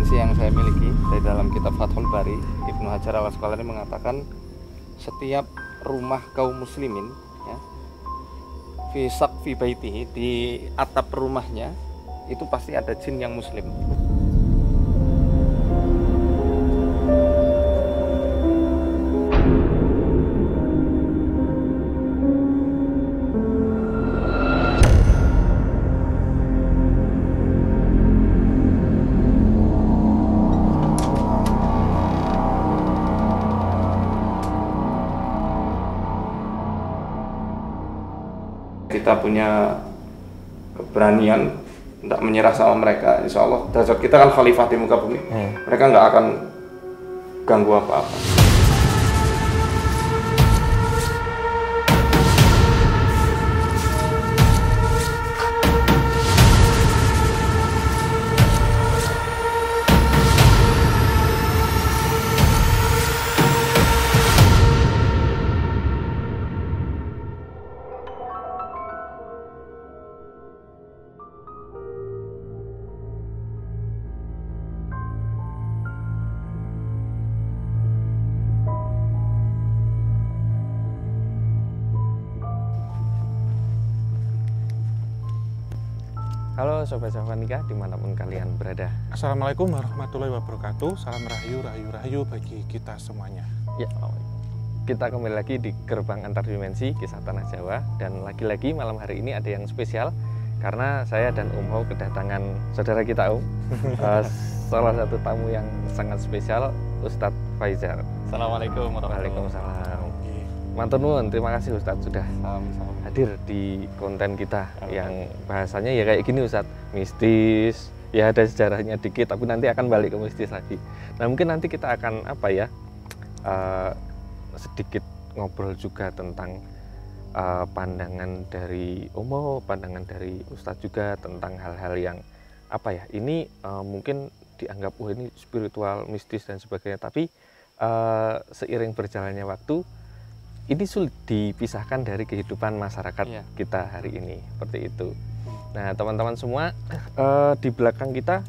referensi yang saya miliki dari dalam kitab Fathul Bari, Ibnu Hajar al-Asqalani mengatakan setiap rumah kaum muslimin ya, fi saqfi baitihi, di atap rumahnya itu pasti ada jin yang muslim. Kita punya keberanian tidak menyerah sama mereka, insya Allah derajat kita kan khalifah di muka bumi, mereka nggak akan ganggu apa-apa. Halo Sobat Savanika dimanapun kalian berada. Assalamualaikum warahmatullahi wabarakatuh. Salam rahayu, rahayu, rahayu bagi kita semuanya. Ya, kita kembali lagi di Gerbang Antar Dimensi Kisah Tanah Jawa. Dan lagi-lagi malam hari ini ada yang spesial, karena saya dan Ho kedatangan saudara kita salah satu tamu yang sangat spesial, Ustadz Faizal. Assalamualaikum warahmatullahi wabarakatuh. Waalaikumsalam. Matur nuwun, terima kasih Ustadz sudah hadir di konten kita yang bahasanya ya kayak gini Ustadz, mistis, ya ada sejarahnya dikit, tapi nanti akan balik ke mistis lagi. Nah mungkin nanti kita akan sedikit ngobrol juga tentang pandangan dari pandangan dari Ustadz juga tentang hal-hal yang ini mungkin dianggap ini spiritual, mistis dan sebagainya, tapi seiring berjalannya waktu ini sulit dipisahkan dari kehidupan masyarakat kita hari ini, seperti itu. Nah teman-teman semua, di belakang kita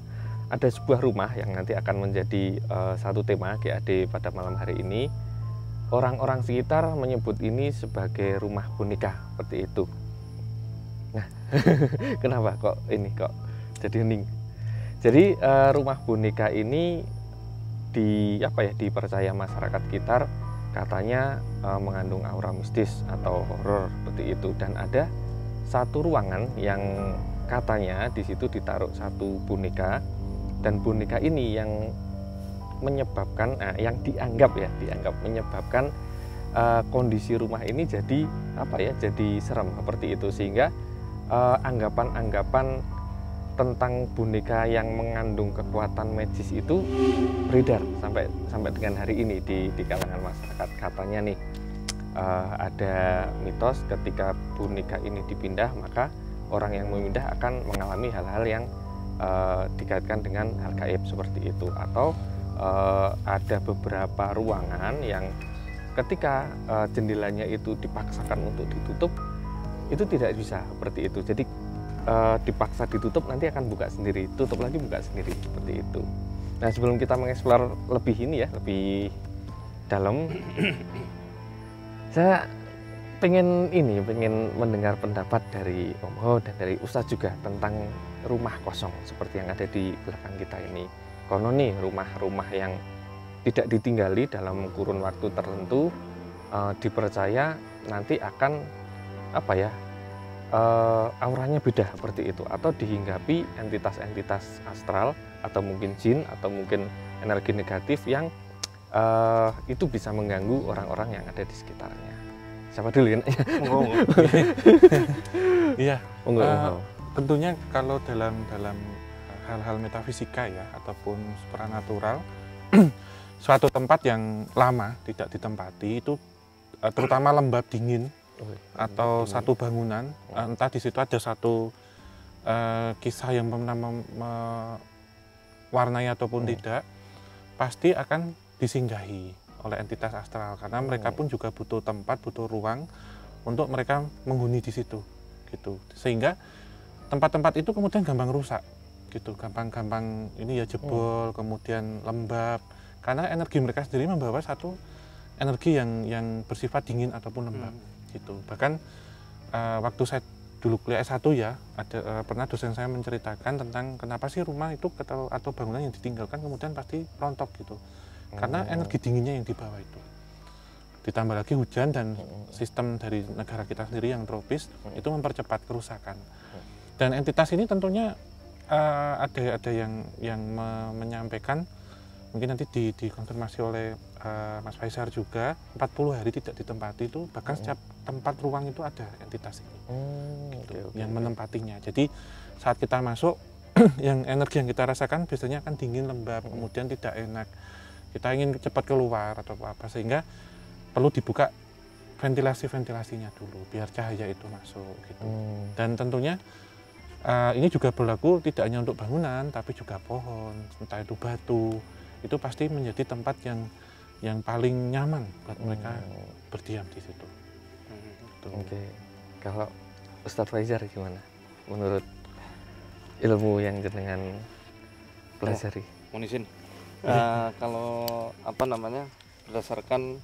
ada sebuah rumah yang nanti akan menjadi satu tema GAD pada malam hari ini. Orang-orang sekitar menyebut ini sebagai rumah boneka, seperti itu. Nah kenapa kok jadi hening? Jadi rumah boneka ini dipercaya masyarakat sekitar, katanya mengandung aura mistis atau horor seperti itu, dan ada satu ruangan yang katanya di situ ditaruh satu boneka, dan boneka ini yang menyebabkan yang dianggap menyebabkan kondisi rumah ini jadi jadi serem seperti itu, sehingga anggapan-anggapan tentang boneka yang mengandung kekuatan magis itu beredar sampai dengan hari ini di kalangan masyarakat. Katanya nih ada mitos ketika boneka ini dipindah, maka orang yang memindah akan mengalami hal-hal yang dikaitkan dengan hal gaib seperti itu, atau ada beberapa ruangan yang ketika jendelanya itu dipaksakan untuk ditutup itu tidak bisa seperti itu. Jadi dipaksa ditutup, nanti akan buka sendiri, tutup lagi buka sendiri, seperti itu. Nah sebelum kita mengeksplor lebih lebih dalam, saya pengen mendengar pendapat dari Om Ho dan dari Ustadz juga tentang rumah kosong seperti yang ada di belakang kita ini. Konon nih rumah-rumah yang tidak ditinggali dalam kurun waktu tertentu dipercaya nanti akan auranya beda seperti itu, atau dihinggapi entitas-entitas astral atau mungkin jin atau mungkin energi negatif yang itu bisa mengganggu orang-orang yang ada di sekitarnya. Siapa dulu kan? Iya. Tentunya kalau dalam hal-hal metafisika ya ataupun supranatural, suatu tempat yang lama tidak ditempati itu, terutama lembab dingin atau satu bangunan, entah di situ ada satu kisah yang mewarnai ataupun tidak, pasti akan disinggahi oleh entitas astral, karena mereka pun juga butuh tempat, butuh ruang untuk mereka menghuni di situ, gitu. Sehingga tempat-tempat itu kemudian gampang rusak gitu, gampang-gampang ini ya jebol, kemudian lembab, karena energi mereka sendiri membawa satu energi yang bersifat dingin ataupun lembab gitu. Bahkan waktu saya dulu kuliah S1 ya, ada pernah dosen saya menceritakan tentang kenapa sih rumah itu atau bangunan yang ditinggalkan kemudian pasti rontok gitu. Karena energi dinginnya yang dibawa itu. Ditambah lagi hujan dan sistem dari negara kita sendiri yang tropis itu mempercepat kerusakan. Dan entitas ini tentunya ada yang menyampaikan, mungkin nanti dikonfirmasi oleh Mas Faisal juga, 40 hari tidak ditempati itu, bahkan setiap tempat ruang itu ada entitas ini gitu, yang menempatinya. Jadi saat kita masuk yang energi yang kita rasakan biasanya akan dingin, lembab, kemudian tidak enak, kita ingin cepat keluar atau apa, sehingga perlu dibuka ventilasinya dulu biar cahaya itu masuk gitu. Dan tentunya ini juga berlaku tidak hanya untuk bangunan tapi juga pohon, entah itu batu, itu pasti menjadi tempat yang paling nyaman buat mereka berdiam di situ. Oke. Kalau Ustadz Faizar gimana menurut ilmu yang jenengan pelajari? Mohon izin. Kalau apa namanya, berdasarkan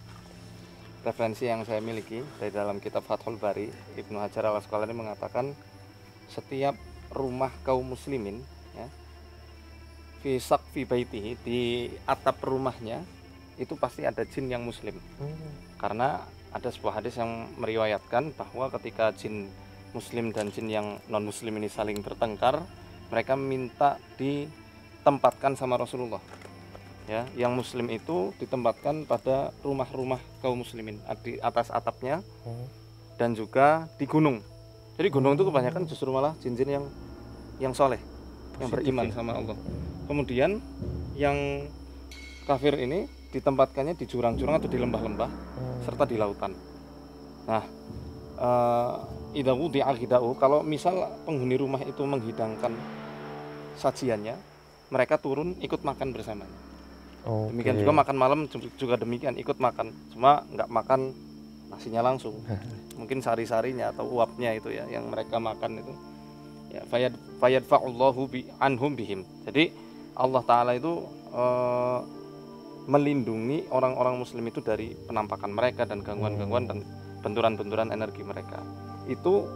referensi yang saya miliki dari dalam kitab Fathul Bari, Ibnu Hajar Al-Asqalani mengatakan setiap rumah kaum muslimin ya, fi saqfi baitihi, di atap rumahnya itu pasti ada jin yang muslim. Karena ada sebuah hadis yang meriwayatkan bahwa ketika jin muslim dan jin yang non muslim ini saling bertengkar, mereka minta ditempatkan sama Rasulullah. Ya, yang muslim itu ditempatkan pada rumah-rumah kaum muslimin di atas atapnya dan juga di gunung. Jadi gunung itu kebanyakan justru malah jin-jin yang soleh, yang beriman sama Allah. Kemudian yang kafir ini ditempatkannya di jurang-jurang atau di lembah-lembah serta di lautan. Nah, idza wudi'a ghida'u, kalau misal penghuni rumah itu menghidangkan sajiannya, mereka turun ikut makan bersamanya. Demikian juga makan malam juga demikian, ikut makan, cuma nggak makan nasinya langsung, mungkin sari-sarinya atau uapnya itu ya yang mereka makan itu. Ya, fayadfa'ullahu anhum bihim. Jadi Allah Ta'ala itu melindungi orang-orang muslim itu dari penampakan mereka dan gangguan-gangguan dan benturan-benturan energi mereka. Itu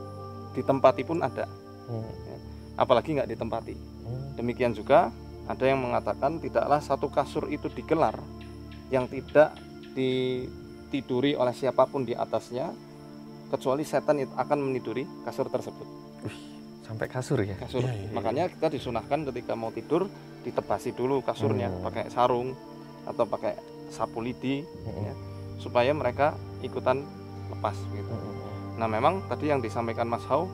ditempati pun ada, ya, apalagi nggak ditempati. Demikian juga ada yang mengatakan tidaklah satu kasur itu digelar yang tidak ditiduri oleh siapapun di atasnya, kecuali setan itu akan meniduri kasur tersebut. Sampai kasur ya? Kasur. Makanya kita disunahkan ketika mau tidur ditebasi dulu kasurnya pakai sarung atau pakai sapu lidi ya, supaya mereka ikutan lepas gitu. Nah, memang tadi yang disampaikan Mas Hau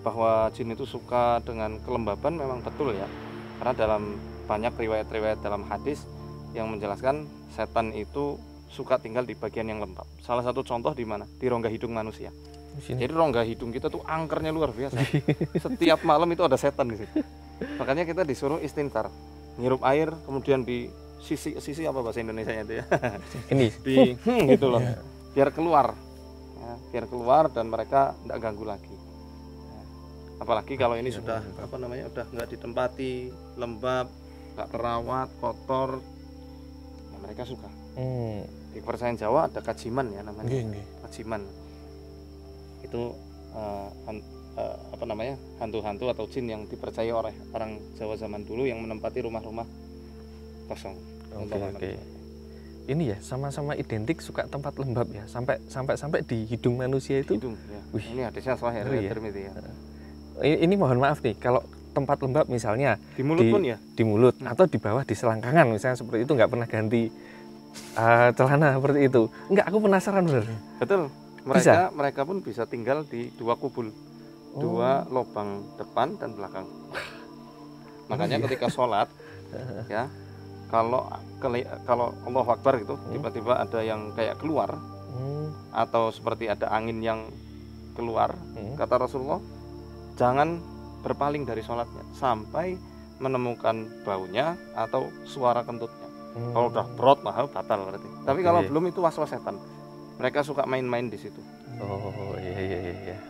bahwa jin itu suka dengan kelembaban memang betul ya. Karena dalam banyak riwayat-riwayat dalam hadis yang menjelaskan setan itu suka tinggal di bagian yang lembab. Salah satu contoh di mana? Di rongga hidung manusia. Jadi rongga hidung kita tuh angkernya luar biasa. Setiap malam itu ada setan di situ. Makanya kita disuruh istintar, ngirup air, kemudian di sisi apa bahasa Indonesianya itu ya? Ini di gitu loh. Biar keluar. Ya, biar keluar dan mereka tidak ganggu lagi. Apalagi kalau ini sudah apa namanya, udah nggak ditempati, lembab, nggak terawat, kotor, ya mereka suka. Di kepercayaan Jawa ada kajiman ya namanya. Kajiman itu apa namanya, hantu-hantu atau jin yang dipercaya oleh orang Jawa zaman dulu yang menempati rumah-rumah kosong. Oke. Ini ya sama-sama identik suka tempat lembab ya, sampai di hidung manusia itu. Hidung, ya. Ini hadisnya Sahih Tirmidzi ya. Ini mohon maaf nih, kalau tempat lembab misalnya di mulut pun ya, di mulut atau di bawah di selangkangan misalnya seperti itu, nggak pernah ganti celana seperti itu. Enggak, aku penasaran bener. Betul. Mereka pun bisa tinggal di dua kubul, dua lubang depan dan belakang. Makanya ketika sholat ya, kalau Allahu Akbar gitu, tiba-tiba ada yang kayak keluar atau seperti ada angin yang keluar, kata Rasulullah, jangan berpaling dari sholatnya sampai menemukan baunya atau suara kentutnya. Kalau udah brot mahal batal berarti. Tapi kalau belum itu was-was setan. Mereka suka main-main di situ. Oh iya.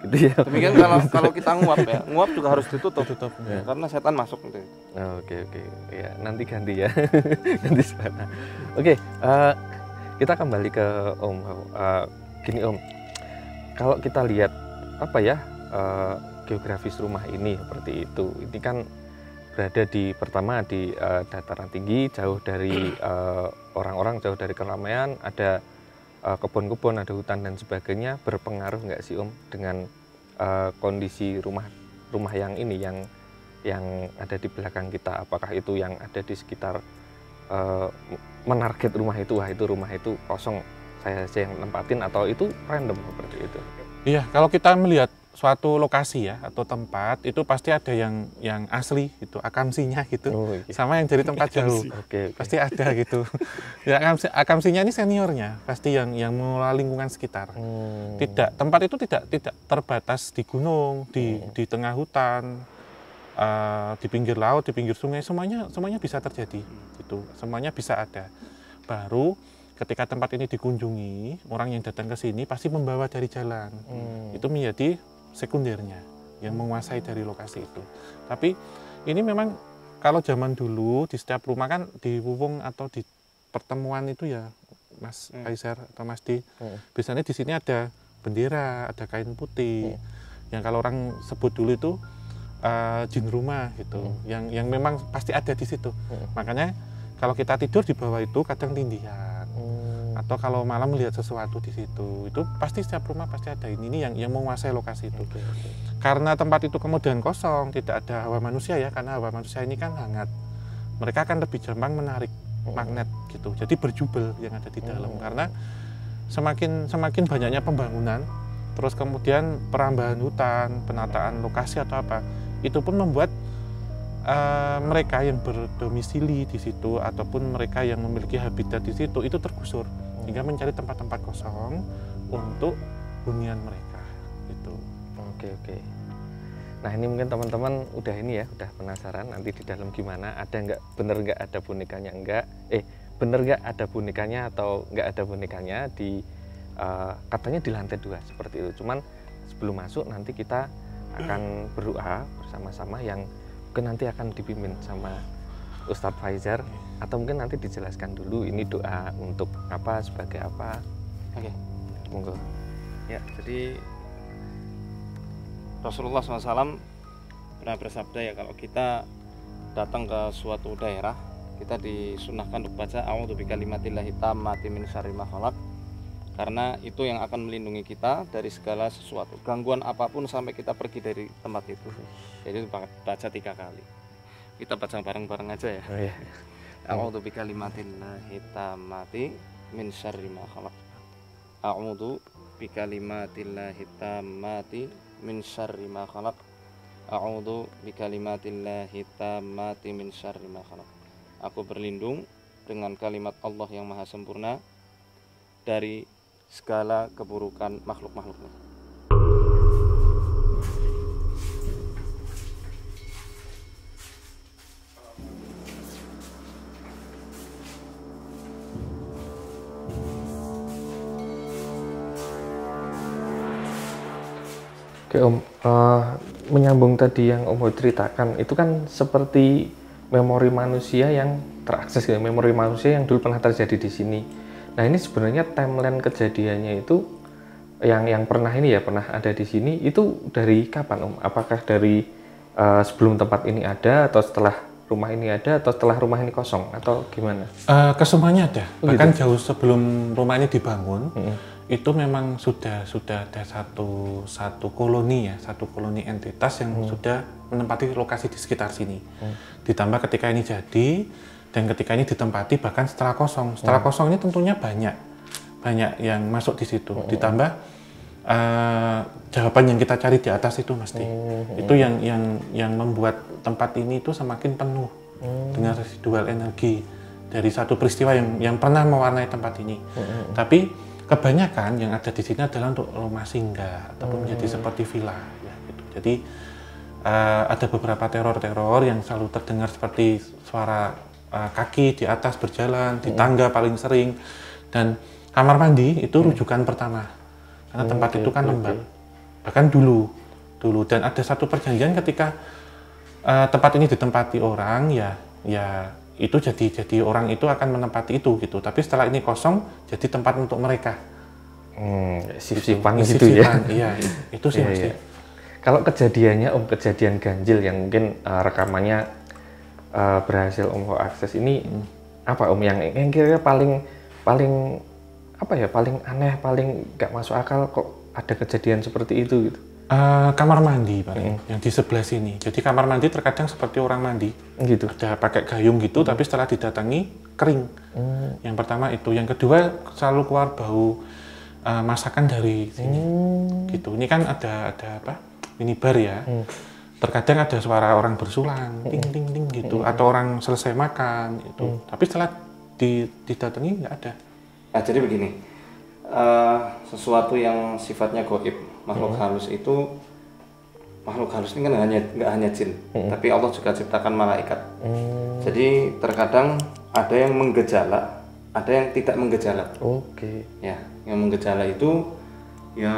gitu ya. Demikian kalau kita nguap ya, nguap juga harus ditutup. Ya, karena setan masuk gitu. Oke, ya nanti ganti ya. Ganti suara. Oke, kita kembali ke Om. Gini Om, kalau kita lihat apa ya, geografis rumah ini seperti itu, ini kan berada pertama di dataran tinggi, jauh dari orang-orang, jauh dari keramaian, ada kebun-kebun, ada hutan dan sebagainya. Berpengaruh nggak sih Om dengan kondisi rumah yang ini, yang ada di belakang kita? Apakah itu yang ada di sekitar menarget rumah itu, wah itu rumah itu kosong, saya saja yang nempatin, atau itu random seperti itu? Iya, kalau kita melihat suatu lokasi ya atau tempat, itu pasti ada yang asli gitu, akamsinya gitu, sama yang jadi tempat jauh. Oke. Pasti ada gitu. Ya, akamsinya ini seniornya, pasti yang mengelola lingkungan sekitar. Tidak, tempat itu tidak terbatas di gunung, di tengah hutan, di pinggir laut, di pinggir sungai, semuanya bisa terjadi gitu. Semuanya bisa ada. Baru ketika tempat ini dikunjungi, orang yang datang ke sini pasti membawa dari jalan. Itu menjadi sekundernya yang menguasai dari lokasi itu. Tapi ini memang kalau zaman dulu di setiap rumah kan di wuwung atau di pertemuan itu ya, Mas Faizar atau Mas Di, biasanya di sini ada bendera, ada kain putih. Yang kalau orang sebut dulu itu jin rumah gitu. Yang memang pasti ada di situ. Makanya kalau kita tidur di bawah itu kadang tindihan. Atau kalau malam melihat sesuatu di situ, itu pasti setiap rumah pasti ada ini yang menguasai lokasi itu. Karena tempat itu kemudian kosong, tidak ada hawa manusia ya, karena hawa manusia ini kan hangat. Mereka akan lebih gampang menarik magnet gitu. Jadi berjubel yang ada di dalam, karena semakin banyaknya pembangunan, terus kemudian perambahan hutan, penataan lokasi atau apa, itu pun membuat mereka yang berdomisili di situ ataupun mereka yang memiliki habitat di situ itu tergusur, hingga mencari tempat-tempat kosong untuk hunian mereka itu. Oke. Nah ini mungkin teman-teman udah penasaran nanti di dalam gimana, bener nggak ada bonekanya, bener nggak ada bonekanya atau nggak ada bonekanya di katanya di lantai 2 seperti itu. Cuman sebelum masuk nanti kita akan berdoa bersama-sama yang mungkin nanti akan dipimpin sama Ustadz Faizar, atau mungkin nanti dijelaskan dulu ini doa untuk apa, sebagai apa. Oke. Monggo. Ya, jadi Rasulullah SAW pernah bersabda ya, kalau kita datang ke suatu daerah, kita disunahkan untuk baca a'udzu bikalimatillahi tammati min syarri ma khalaq, karena itu yang akan melindungi kita dari segala sesuatu, gangguan apapun sampai kita pergi dari tempat itu. Jadi baca 3 kali. Kita baca bareng-bareng aja ya. Oh, iya. A'udzu bikalimatillahi tammati min syarri ma khalaq. A'udzu bikalimatillahi tammati min syarri ma khalaq. A'udzu bikalimatillahi tammati min syarri ma khalaq. Aku berlindung dengan kalimat Allah yang maha sempurna dari segala keburukan makhluk-makhluknya. Oke Om, menyambung tadi yang Om ceritakan, itu kan seperti memori manusia yang terakses, ya, memori manusia yang dulu pernah terjadi di sini. Nah ini sebenarnya timeline kejadiannya itu yang pernah ada di sini itu dari kapan Om? Apakah dari sebelum tempat ini ada, atau setelah rumah ini ada, atau setelah rumah ini kosong, atau gimana? Kesemuanya ada. Bahkan gitu? jauh sebelum rumah ini dibangun, itu memang sudah ada satu koloni entitas yang sudah menempati lokasi di sekitar sini. Ditambah ketika ini jadi, dan ketika ini ditempati bahkan setelah kosong. Setelah kosong ini tentunya banyak yang masuk di situ. Ditambah jawaban yang kita cari di atas itu mesti. Itu yang membuat tempat ini itu semakin penuh dengan residual energi dari satu peristiwa yang pernah mewarnai tempat ini. Tapi kebanyakan yang ada di sini adalah untuk rumah singgah ataupun menjadi seperti villa ya, gitu. Jadi ada beberapa teror yang selalu terdengar seperti suara kaki di atas berjalan, di tangga paling sering, dan kamar mandi itu rujukan pertama karena tempat itu kan lembab. bahkan dulu. Dan ada satu perjanjian ketika tempat ini ditempati orang, ya itu jadi orang itu akan menempati itu gitu. Tapi setelah ini kosong, jadi tempat untuk mereka. Sip-sipan gitu ya. Iya, itu sih pasti. Kalau kejadiannya kejadian ganjil yang mungkin rekamannya berhasil Om akses ini, apa Om yang kira-kira paling apa ya, paling aneh, paling nggak masuk akal kok ada kejadian seperti itu gitu? Kamar mandi paling yang di sebelah sini. Jadi kamar mandi terkadang seperti orang mandi. Gitu. Ada pakai gayung gitu, tapi setelah didatangi kering. Yang pertama itu, yang kedua selalu keluar bau masakan dari sini. Gitu. Ini kan ada apa? Minibar ya. Terkadang ada suara orang bersulang, ting ting ting gitu, atau orang selesai makan itu. Tapi setelah didatangi nggak ada. Nah, jadi begini. Sesuatu yang sifatnya gaib, makhluk halus itu, makhluk halus ini kan nggak hanya jin, tapi Allah juga ciptakan malaikat. Jadi terkadang ada yang menggejala, ada yang tidak menggejala. Ya, yang menggejala itu ya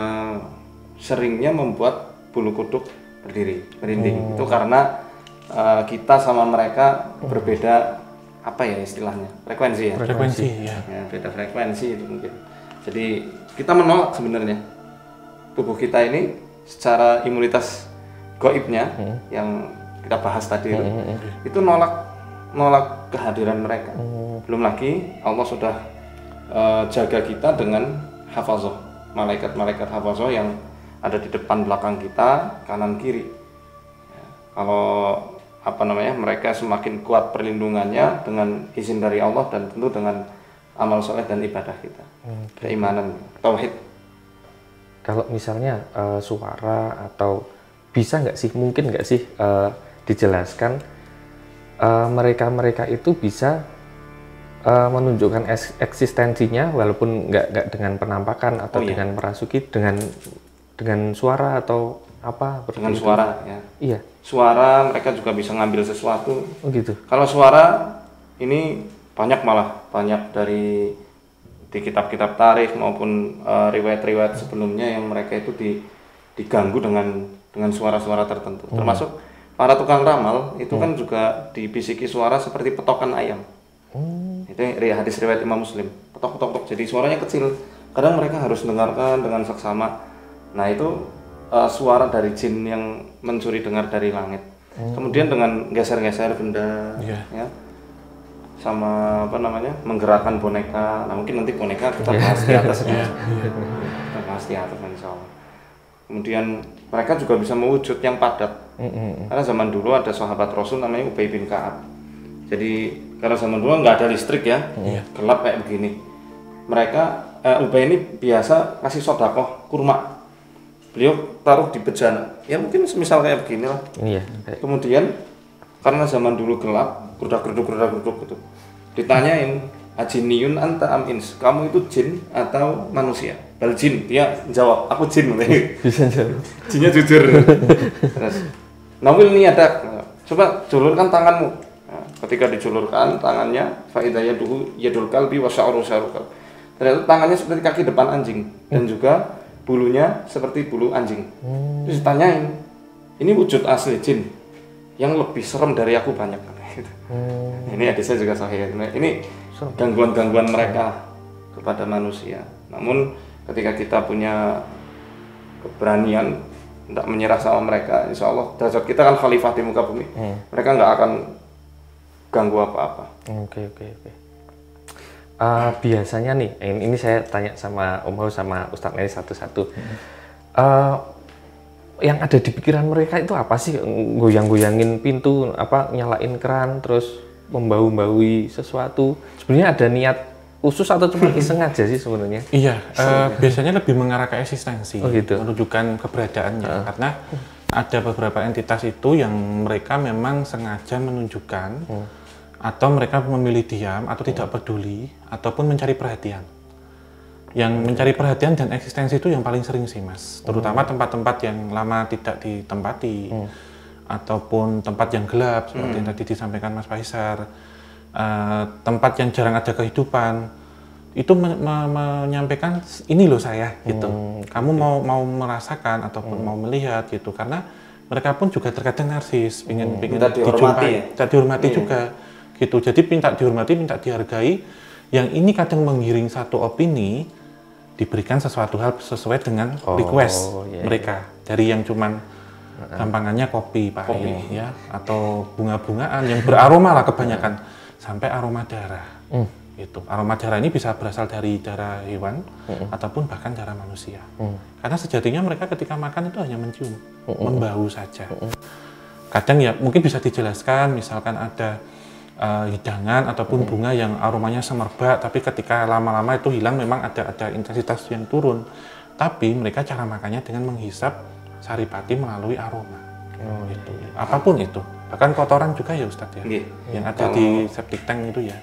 seringnya membuat bulu kuduk berdiri, merinding. Itu karena kita sama mereka berbeda, apa ya istilahnya, frekuensi ya. Frekuensi ya. Ya, beda frekuensi itu mungkin. Jadi kita menolak sebenarnya tubuh kita ini secara imunitas gaibnya yang kita bahas tadi itu nolak kehadiran mereka. Belum lagi Allah sudah jaga kita dengan hafazah, malaikat hafazah yang ada di depan belakang kita, kanan kiri. Ya, kalau apa namanya, mereka semakin kuat perlindungannya dengan izin dari Allah dan tentu dengan amal soleh dan ibadah kita, keimanan, tauhid. Kalau misalnya suara atau bisa nggak sih, mungkin nggak sih dijelaskan mereka itu bisa menunjukkan eksistensinya walaupun nggak dengan penampakan atau dengan merasuki, dengan suara atau apa? Dengan suara ya. Iya. Suara mereka juga bisa ngambil sesuatu. Gitu. Kalau suara ini banyak dari di kitab-kitab tarikh maupun riwayat-riwayat sebelumnya yang mereka itu diganggu dengan suara-suara tertentu. Termasuk para tukang ramal itu kan juga dibisiki suara seperti petokan ayam. Itu hadis riwayat Imam Muslim. Petok-petok, jadi suaranya kecil. Kadang mereka harus dengarkan dengan seksama. Nah itu suara dari jin yang mencuri dengar dari langit. Kemudian dengan geser-geser benda, ya, sama apa namanya, menggerakkan boneka. Nah mungkin nanti boneka kita bahas di atas, kita bahas di atas insya Allah. Kemudian mereka juga bisa mewujud yang padat. Karena zaman dulu ada sahabat Rasul namanya Ubay bin Ka'ab. Jadi karena zaman dulu nggak ada listrik ya, gelap kayak begini. Mereka Ubay ini biasa kasih sodakoh kurma. Beliau taruh di bejana, ya mungkin semisal kayak begini lah. Kemudian karena zaman dulu gelap, geruduk gitu. Ditanyain, ajiniyun anta am ins, kamu itu jin atau manusia? Bal jin, dia jawab, aku jin. Bisa jawab. Jinnya jujur. Terus, nawil nih ada, coba julurkan tanganmu. Nah, ketika dijulurkan tangannya, faidahnya dulu yadul kalbi wa sya'ru sya'rukal. Ternyata tangannya seperti kaki depan anjing dan juga bulunya seperti bulu anjing. Terus ditanyain, ini wujud asli jin yang lebih serem dari aku banyak. Ini hadisnya juga sahih. Ini gangguan-gangguan mereka kepada manusia. Namun ketika kita punya keberanian tidak menyerah sama mereka, insya Allah derajat kita kan khalifah di muka bumi. Mereka nggak akan ganggu apa-apa. Oke. Biasanya nih, ini saya tanya sama Om Haus sama Ustadz Neri satu-satu. Yang ada di pikiran mereka itu apa sih? Goyang-goyangin pintu, apa nyalain keran, terus membau-baui sesuatu. Sebenarnya ada niat khusus atau cuma iseng aja sih sebenarnya? Iya, biasanya lebih mengarah ke eksistensi, gitu. menunjukkan keberadaannya. Karena ada beberapa entitas itu yang mereka memang sengaja menunjukkan atau mereka memilih diam atau tidak peduli ataupun mencari perhatian. Yang mencari perhatian dan eksistensi itu yang paling sering sih Mas, terutama tempat-tempat yang lama tidak ditempati ataupun tempat yang gelap seperti yang tadi disampaikan Mas Faisar, tempat yang jarang ada kehidupan. itu menyampaikan ini loh saya gitu. Kamu mau merasakan ataupun mau melihat gitu, karena mereka pun juga terkadang narsis, pengen minta dihormati ya? minta dihormati juga gitu. Jadi minta dihormati, minta dihargai. Yang ini kadang menggiring satu opini, diberikan sesuatu hal sesuai dengan request mereka. Dari yang cuman gampangannya kopi pahit ya, atau bunga-bungaan yang beraroma lah kebanyakan, sampai aroma darah. Itu aroma darah ini bisa berasal dari darah hewan ataupun bahkan darah manusia. Karena sejatinya mereka ketika makan itu hanya mencium, membau saja. Kadang ya mungkin bisa dijelaskan, misalkan ada hidangan ataupun bunga yang aromanya semerbak, tapi ketika lama-lama itu hilang, memang ada intensitas yang turun. Tapi mereka cara makannya dengan menghisap saripati melalui aroma. Itu. Apapun itu, bahkan kotoran juga ya Ustadz ya, yang ada di septic tank itu ya.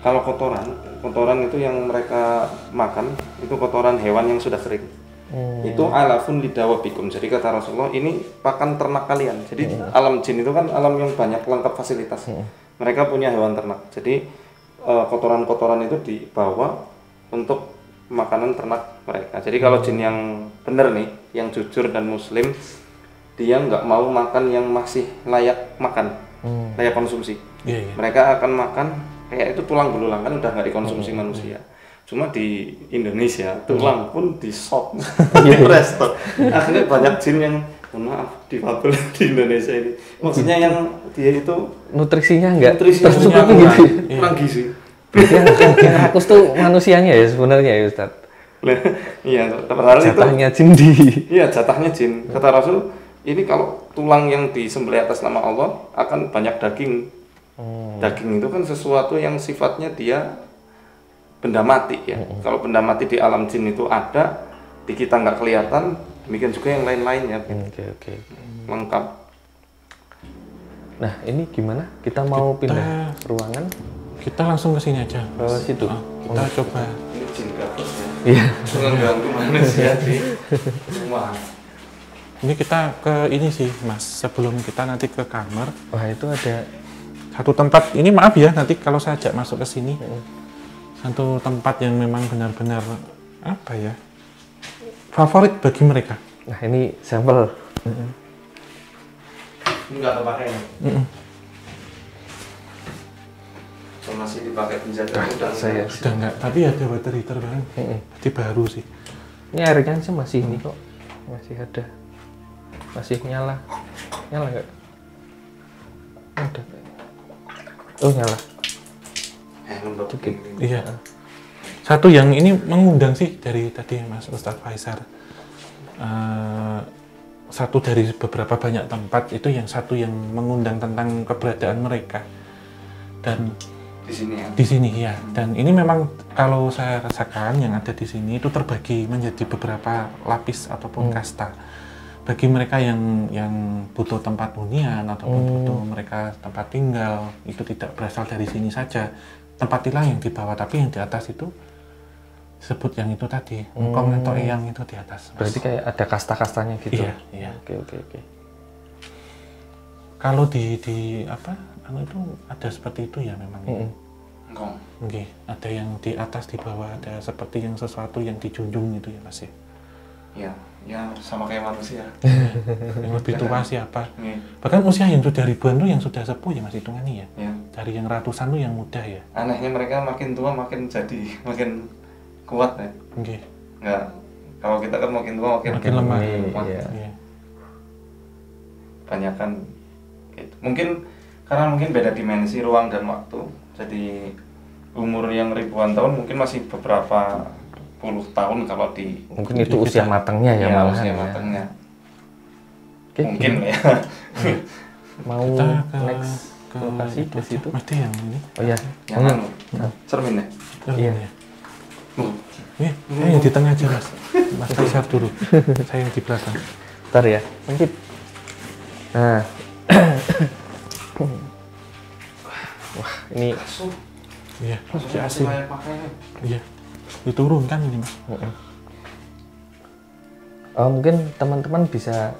Kalau kotoran itu yang mereka makan itu kotoran hewan yang sudah kering. Itu alafun lidawabikum. Jadi kata Rasulullah, ini pakan ternak kalian. Jadi alam jin itu kan alam yang banyak lengkap fasilitas. Mereka punya hewan ternak. Jadi kotoran-kotoran itu dibawa untuk makanan ternak mereka. Jadi kalau jin yang benar nih, yang jujur dan muslim, dia nggak mau makan yang masih layak makan, layak konsumsi. Mereka akan makan kayak itu tulang belulang, kan udah nggak dikonsumsi manusia. Cuma di Indonesia tulang pun di-shop, di-restock. Akhirnya banyak jin yang, maaf, difabel di Indonesia ini. Maksudnya yang dia itu nutrisinya nggak tercukupi gitu. Kurang gizi. Yang rakus tuh manusianya ya sebenarnya ya Ustaz. Iya, padahal itu jatahnya jin di. Iya, jatahnya jin. Kata Rasul, ini kalau tulang yang disembelih atas nama Allah akan banyak daging. Daging itu kan sesuatu yang sifatnya dia benda mati ya. Kalau benda mati di alam jin itu ada, di kita nggak kelihatan, demikian juga yang lain-lainnya. Oke. Lengkap. Nah, ini gimana? Kita mau pindah ruangan? Kita langsung ke sini aja. Ke situ. Kita coba. Ini jin gabus ya. Iya. Mengganggu manusia di rumah. Ini kita ke ini sih, Mas. Sebelum kita nanti ke kamar. Wah, itu ada satu tempat. Ini maaf ya, nanti kalau saya ajak masuk ke sini. Satu tempat yang memang benar-benar apa ya? Favorit bagi mereka. Nah, ini sampel. Ini nggak terpakai ya? So, masih dipakai penjaga udah saya sudah enggak, tapi ada water heater bang. Jadi baru sih. Ini airnya sih masih ini kok, masih ada, masih nyala nggak? Ada. Oh nyala. Lembab. Iya. Satu yang ini mengundang sih dari tadi Mas Ustadz Faisal. Satu dari beberapa banyak tempat itu yang satu yang mengundang tentang keberadaan mereka. Dan di sini ya. Di sini ya. Dan ini memang kalau saya rasakan yang ada di sini itu terbagi menjadi beberapa lapis ataupun kasta. Bagi mereka yang butuh tempat hunian ataupun butuh mereka tempat tinggal, itu tidak berasal dari sini saja. Tempat tilang yang di bawah, tapi yang di atas itu sebut yang itu tadi, engkong atau eyang itu di atas. Berarti kayak ada kasta-kastanya gitu. Iya. Oke. Kalau di apa? Anu itu ada seperti itu ya memang. Engkong. Oke, ada yang di atas, di bawah, ada seperti yang sesuatu yang dijunjung itu ya Mas ya. Ya sama kayak manusia. Yang lebih tua siapa? Bahkan usia yang sudah ribuan tuh yang sudah sepuh ya Mas hitungannya ya. Dari yang ratusan tuh yang muda ya. Anehnya mereka makin tua makin makin kuat ya. Enggak. Kalau kita kan makin tua makin lemah. Iya. Banyakan gitu. Mungkin karena beda dimensi ruang dan waktu. Jadi umur yang ribuan tahun mungkin masih beberapa puluh tahun kalau di mungkin itu usia matangnya ya malahan. Usia matangnya. Oke, mungkin ya. Mau next lokasi ke situ. Mesti yang ini. Oh ya. Yang cermin ya. Iya. Yang di tengah aja Mas. Mas Faisal dulu. Saya yang di belakang. Bentar ya. Mungkin. Nah. Wah, ini iya, masih layak pakai. Iya. Diturunkan ini Mas. Mungkin teman-teman bisa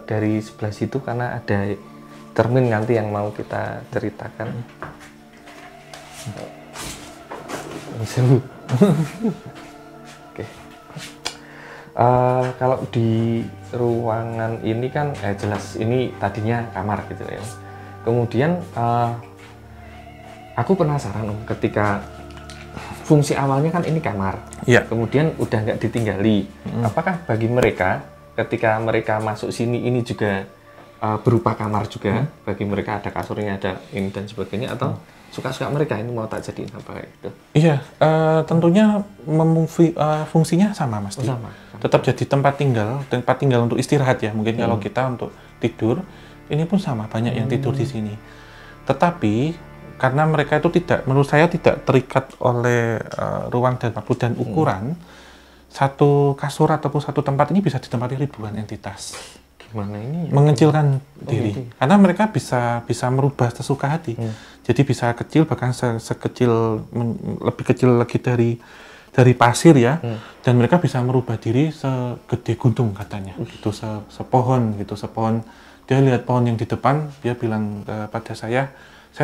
dari sebelah situ karena ada cermin nanti yang mau kita ceritakan. Sewu. Oke. Kalau di ruangan ini kan jelas ini tadinya kamar gitu ya. Kemudian aku penasaran Om, ketika fungsi awalnya kan ini kamar, kemudian udah nggak ditinggali. Apakah bagi mereka ketika mereka masuk sini ini juga berupa kamar juga, bagi mereka ada kasurnya, ada ini dan sebagainya, atau suka-suka mereka ini mau tak jadiin apa kayak gitu? Iya, tentunya fungsinya sama Mas. Sama. Tetap jadi tempat tinggal untuk istirahat ya. Mungkin kalau kita untuk tidur, ini pun sama, banyak yang tidur di sini. Tetapi karena mereka itu menurut saya tidak terikat oleh ruang dan waktu dan ukuran, satu kasur ataupun satu tempat ini bisa ditempati ribuan entitas. Gimana ini? Mengecilkan diri, karena mereka bisa merubah sesuka hati. Jadi bisa kecil, bahkan lebih kecil lagi dari pasir ya, dan mereka bisa merubah diri segede gunung katanya. Itu sepohon gitu, sepohon. Dia lihat pohon yang di depan, dia bilang kepada saya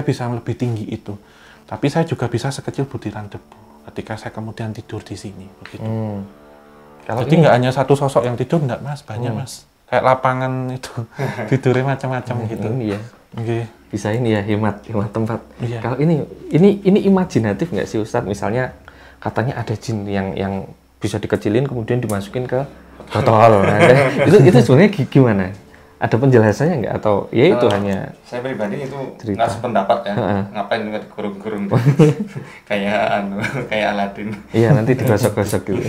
bisa lebih tinggi itu. Tapi saya juga bisa sekecil butiran debu ketika saya kemudian tidur di sini begitu. Jadi nggak hanya satu sosok yang tidur, enggak Mas, banyak Mas. Kayak lapangan itu tidurnya macam-macam gitu. Iya. Oke. Bisa ini ya, hemat tempat. Iya. Kalau ini imajinatif nggak sih Ustadz? Misalnya katanya ada jin yang bisa dikecilin kemudian dimasukin ke botol. Nah, itu sebenarnya gimana? Ada penjelasannya nggak, atau ya itu hanya saya pribadi itu cerita. nggak sependapat ya. Ngapain juga digurung-gurung kayak Aladin. Iya, nanti digosok-gosok gitu.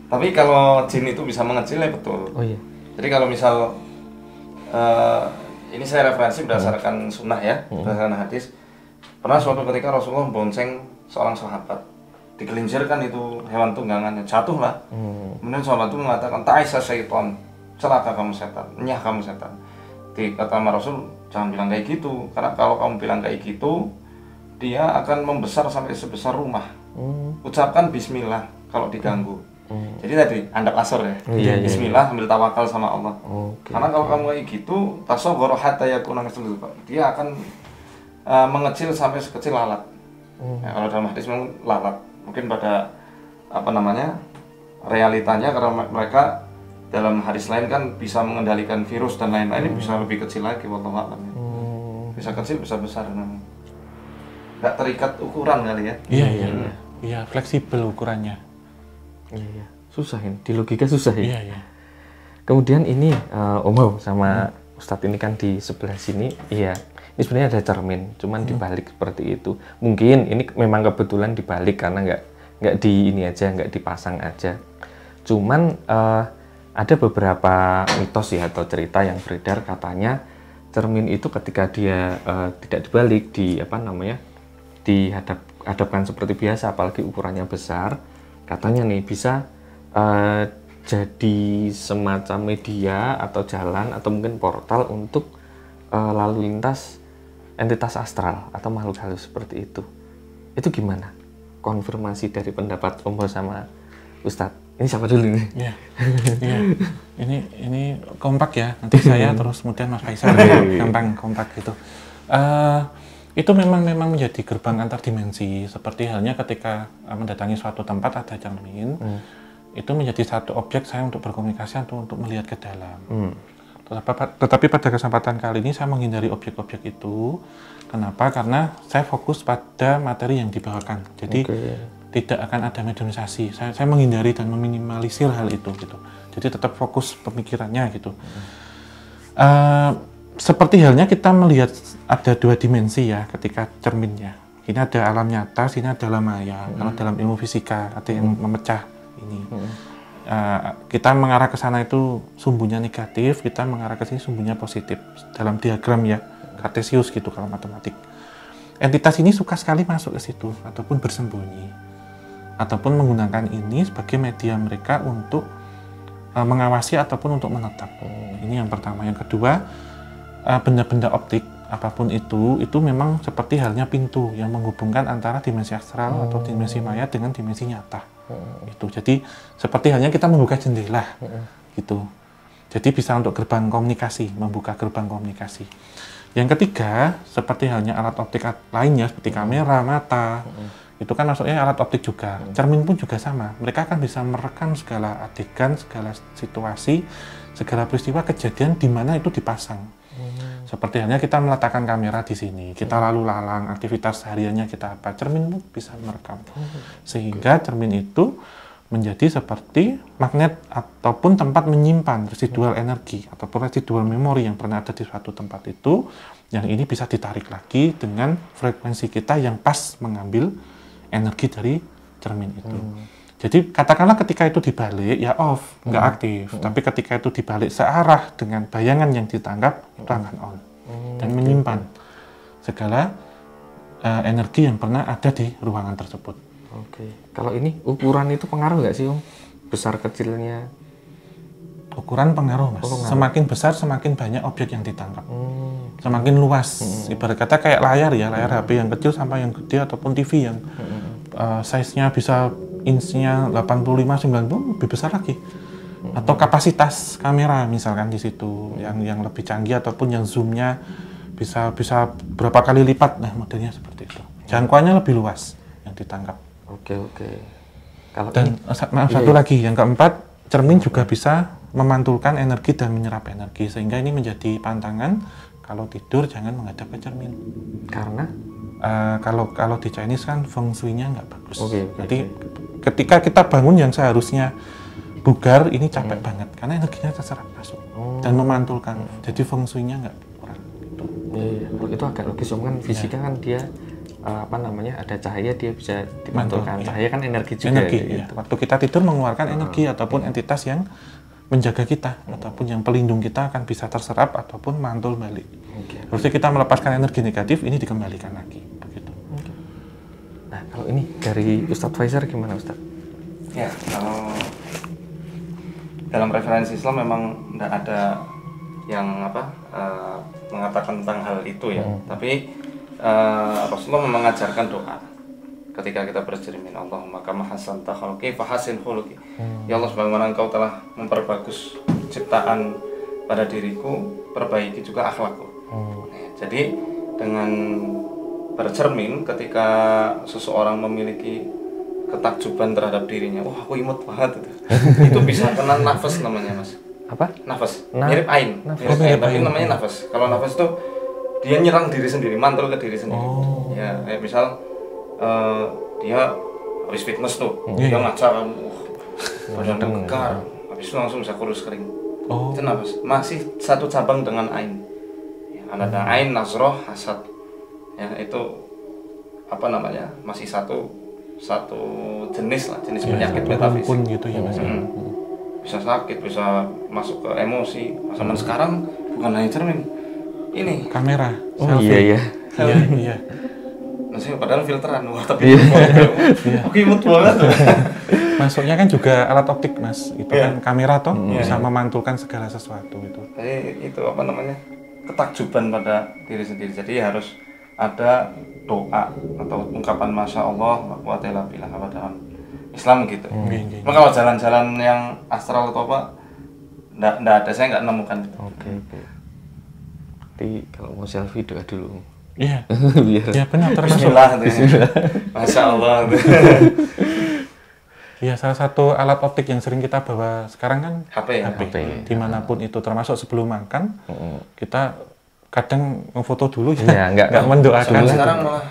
Tapi kalau jin itu bisa mengecil ya betul. Oh iya. Jadi kalau misal ini saya referensi berdasarkan sunnah ya, berdasarkan hadis. Pernah suatu ketika Rasulullah bonceng seorang sahabat, digelincirkan itu hewan tunggangannya, jatuh lah. Kemudian sahabat itu mengatakan, ta'isa syaiton, celaka kamu setan, nyah kamu setan. Kata Rasul, jangan bilang kayak gitu, karena kalau kamu bilang kayak gitu, dia akan membesar sampai sebesar rumah. Ucapkan bismillah kalau diganggu. Jadi tadi andap asor ya. Bismillah, ambil tawakal sama Allah. Karena kalau kamu kayak gitu, tasawwur hatta yakuna mislu, dia akan mengecil sampai sekecil lalat. Ya, kalau dalam hadis memang lalat. Mungkin pada realitanya karena mereka dalam hadis lain kan bisa mengendalikan virus dan lain-lain, bisa lebih kecil lagi wallahu a'lam. Bisa kecil, bisa besar. Nggak terikat ukuran kali ya. Iya, fleksibel ukurannya. Iya. Susah ini, di logika susah ya. Iya. Kemudian ini Om sama Ustadz ini kan di sebelah sini, iya. Ini sebenarnya ada cermin, cuman dibalik seperti itu. Mungkin ini memang kebetulan dibalik karena nggak dipasang aja. Cuman ada beberapa mitos ya atau cerita yang beredar, katanya cermin itu ketika dia tidak dibalik, dihadapkan seperti biasa, apalagi ukurannya besar, katanya nih bisa jadi semacam media atau jalan atau mungkin portal untuk lalu lintas entitas astral atau makhluk halus seperti itu. Itu gimana? Konfirmasi dari pendapat Om sama Ustadz. Ini siapa dulu nih? Iya. Ini kompak ya. Nanti saya terus kemudian Mas Faisal. Gampang kompak gitu. Itu memang menjadi gerbang antar dimensi. Seperti halnya ketika mendatangi suatu tempat ada cermin, itu menjadi satu objek saya untuk berkomunikasi atau untuk melihat ke dalam. Tetapi pada kesempatan kali ini saya menghindari objek-objek itu. Kenapa? Karena saya fokus pada materi yang dibawakan. Jadi tidak akan ada mediumisasi. Saya menghindari dan meminimalisir hal itu gitu. Jadi tetap fokus pemikirannya gitu. Seperti halnya kita melihat ada dua dimensi ya ketika cerminnya. Ini ada alam nyata, sini ada alam maya. Kalau dalam ilmu fisika ada yang memecah ini. Kita mengarah ke sana itu sumbunya negatif, kita mengarah ke sini sumbunya positif. Dalam diagram ya, Kartesius gitu kalau matematik. Entitas ini suka sekali masuk ke situ ataupun bersembunyi. Ataupun menggunakan ini sebagai media mereka untuk mengawasi ataupun untuk menetap. Ini yang pertama. Yang kedua, benda-benda optik apapun itu memang seperti halnya pintu yang menghubungkan antara dimensi astral atau dimensi maya dengan dimensi nyata. Itu. Jadi seperti halnya kita membuka jendela gitu. Jadi bisa untuk gerbang komunikasi, membuka gerbang komunikasi. Yang ketiga, seperti halnya alat optik lainnya seperti kamera, mata, Itu kan maksudnya alat optik juga. Cermin pun juga sama. Mereka kan bisa merekam segala adegan, segala situasi, segala peristiwa kejadian di mana itu dipasang. Seperti halnya kita meletakkan kamera di sini, kita lalu lalang, aktivitas hariannya kita apa, cermin pun bisa merekam. Sehingga cermin itu menjadi seperti magnet ataupun tempat menyimpan residual energi ataupun residual memori yang pernah ada di suatu tempat itu, yang ini bisa ditarik lagi dengan frekuensi kita yang pas mengambil energi dari cermin itu. Jadi katakanlah ketika itu dibalik ya off, nggak aktif. Tapi ketika itu dibalik searah dengan bayangan yang ditangkap, itu akan on dan menyimpan segala energi yang pernah ada di ruangan tersebut. Oke. Kalau ini ukuran itu pengaruh nggak sih, Om? Besar kecilnya? Ukuran pengaruh, Mas. Semakin besar semakin banyak objek yang ditangkap. Semakin luas. Ibarat kata kayak layar ya, layar HP yang kecil sampai yang gede ataupun TV yang size-nya bisa inch-nya 85-90 lebih besar lagi. Atau kapasitas kamera misalkan di situ yang lebih canggih ataupun yang zoom-nya bisa berapa kali lipat, nah modelnya seperti itu. Jangkauannya lebih luas yang ditangkap. Oke. Kalau Dan satu lagi, yang keempat, cermin juga bisa memantulkan energi dan menyerap energi, sehingga ini menjadi pantangan kalau tidur jangan menghadap ke cermin. Karena kalau di Chinese kan feng shui-nya nggak bagus. Jadi ketika kita bangun yang seharusnya bugar, ini capek banget karena energinya terserap masuk dan memantulkan. Jadi feng shui-nya nggak kurang. Gitu. Kalau itu agak logis, kan fisika kan dia ada cahaya, dia bisa dimantulkan. Cahaya kan energi juga. Gitu. Waktu kita tidur mengeluarkan energi ataupun entitas yang menjaga kita ataupun yang pelindung kita akan bisa terserap ataupun mantul balik. Harusnya kita melepaskan energi negatif, ini dikembalikan lagi. Begitu. Nah, kalau ini dari Ustadz Faizar gimana, Ustadz? Ya, kalau dalam referensi Islam memang tidak ada yang mengatakan tentang hal itu ya. Tapi Rasulullah mengajarkan doa ketika kita bercermin, Allahumma kama hasanta khalqi fahasin khuluqi. Ya Allah, sebagaimana Engkau telah memperbagus ciptaan pada diriku, perbaiki juga akhlakku. Jadi dengan bercermin, ketika seseorang memiliki ketakjuban terhadap dirinya, wah aku imut banget itu bisa kena nafas namanya, Mas. Apa? Nafas. Mirip ain. Mirip ain, tapi namanya nafas. Kalau nafas itu dia nyerang diri sendiri, mantul ke diri sendiri. Ya, kayak misal dia habis fitness tuh, dia ngaca kan, badan gegar, habis itu langsung bisa kurus kering. Itu nafas. Masih satu cabang dengan ain. Ya, ada ain, nasroh, hasad. Ya, itu masih satu jenis lah, jenis penyakit metafisik. Gitu ya, Mas. Bisa sakit, bisa masuk ke emosi. Zaman sekarang bukan hanya cermin, ini kamera. Iya. Iya. Maksudnya padahal filteran, tapi oke, imut banget. Masuknya kan juga alat optik, Mas. Itu kan kamera toh bisa memantulkan segala sesuatu itu. Jadi itu ketakjuban pada diri sendiri. Jadi harus ada doa atau ungkapan masya Allah, wa ta'ala billah dalam Islam gitu. Maka kalau jalan-jalan yang astral atau apa, nggak ada, saya nggak nemukan itu. Oke. Jadi kalau mau selfie doa dulu. Iya. Biar. Ya benar, termasuk. Bismillah. Masya Allah. Ya, salah satu alat optik yang sering kita bawa sekarang kan HP. Dimanapun itu, termasuk sebelum makan, kita kadang ngefoto dulu ya, nggak mendoakan. Sekarang malah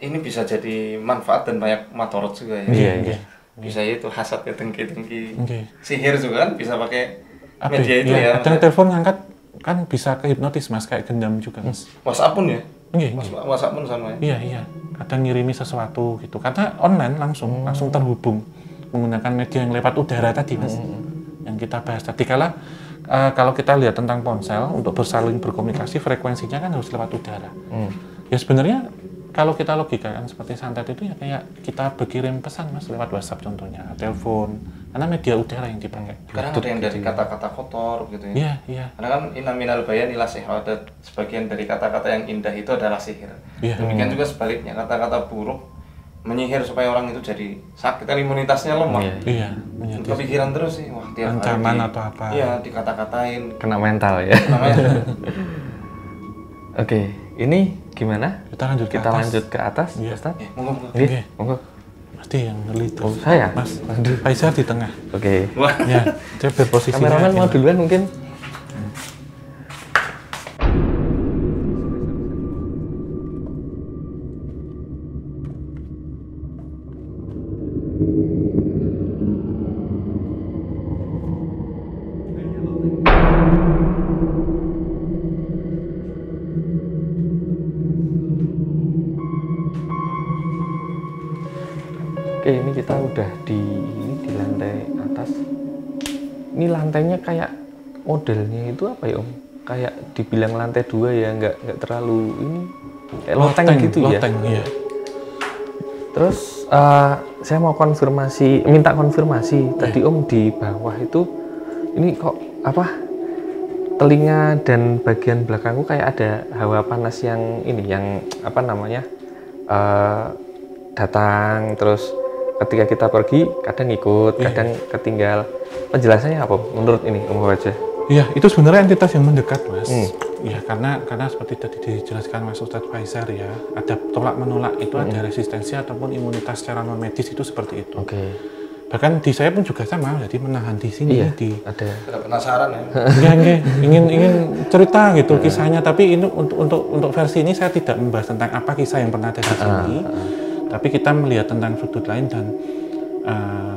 ini bisa jadi manfaat dan banyak madorot juga ya. Iya. Bisa itu hasad ya, dengki. Sihir juga kan bisa pakai media itu ya. ya. Kadang telepon ngangkat kan bisa ke hipnotis, Mas, kayak gendam juga, Mas. WhatsApp pun ya. WhatsApp pun sama ya. Iya. Kadang ngirimi sesuatu gitu. Karena online langsung terhubung menggunakan media yang lewat udara tadi, Mas. Yang kita bahas tadi kalau kita lihat tentang ponsel untuk bersaling berkomunikasi, frekuensinya kan harus lewat udara. Ya sebenarnya kalau kita logika kan seperti santet itu ya kayak kita berkirim pesan, Mas, lewat WhatsApp contohnya, telepon, karena media udara yang dipakai. Sekarang ada yang dari kata-kata kotor gitu ya. Iya. Karena kan inna minal bayan ila sihir, ada sebagian dari kata-kata yang indah itu adalah sihir. Demikian juga sebaliknya, kata-kata buruk menyihir supaya orang itu jadi sakit, kan imunitasnya lemah. Iya. Kepikiran terus sih, wah tiap ancaman hari atau apa. Iya, dikata-katain. Kena mental ya. Namanya. Oke, ini gimana? Kita Lanjut ke atas, Iya. Ustaz? Monggo. Nggih, monggo. Pasti yang ngelit. Oh, saya? Mas, Aduh. Faisal di tengah. Oke. Wah. Ya, dia berposisinya. Kameramen mau gini. duluan mungkin? Oke, ini kita udah di lantai atas. Ini lantainya kayak modelnya itu apa ya Om? Kayak dibilang lantai 2 ya, nggak terlalu ini kayak loteng gitu ya. Loteng, iya. Terus saya mau minta konfirmasi. Tadi Om di bawah itu ini kok apa? Telinga dan bagian belakangku kayak ada hawa panas yang ini, yang apa namanya? Datang terus ketika kita pergi kadang ikut, kadang ketinggal. Penjelasannya apa menurut ini Om aja? Iya, itu sebenarnya entitas yang mendekat, Mas. Ya, karena seperti tadi dijelaskan Mas Ustadz Faisal ya, ada tolak menolak itu ada resistensi ataupun imunitas secara non medis itu seperti itu. Oke. Bahkan di saya pun juga sama, jadi menahan di sini ada. Sudah penasaran ya? Enggak, ingin cerita gitu kisahnya, tapi ini untuk versi ini saya tidak membahas tentang apa kisah yang pernah ada di sini. Tapi kita melihat tentang sudut lain dan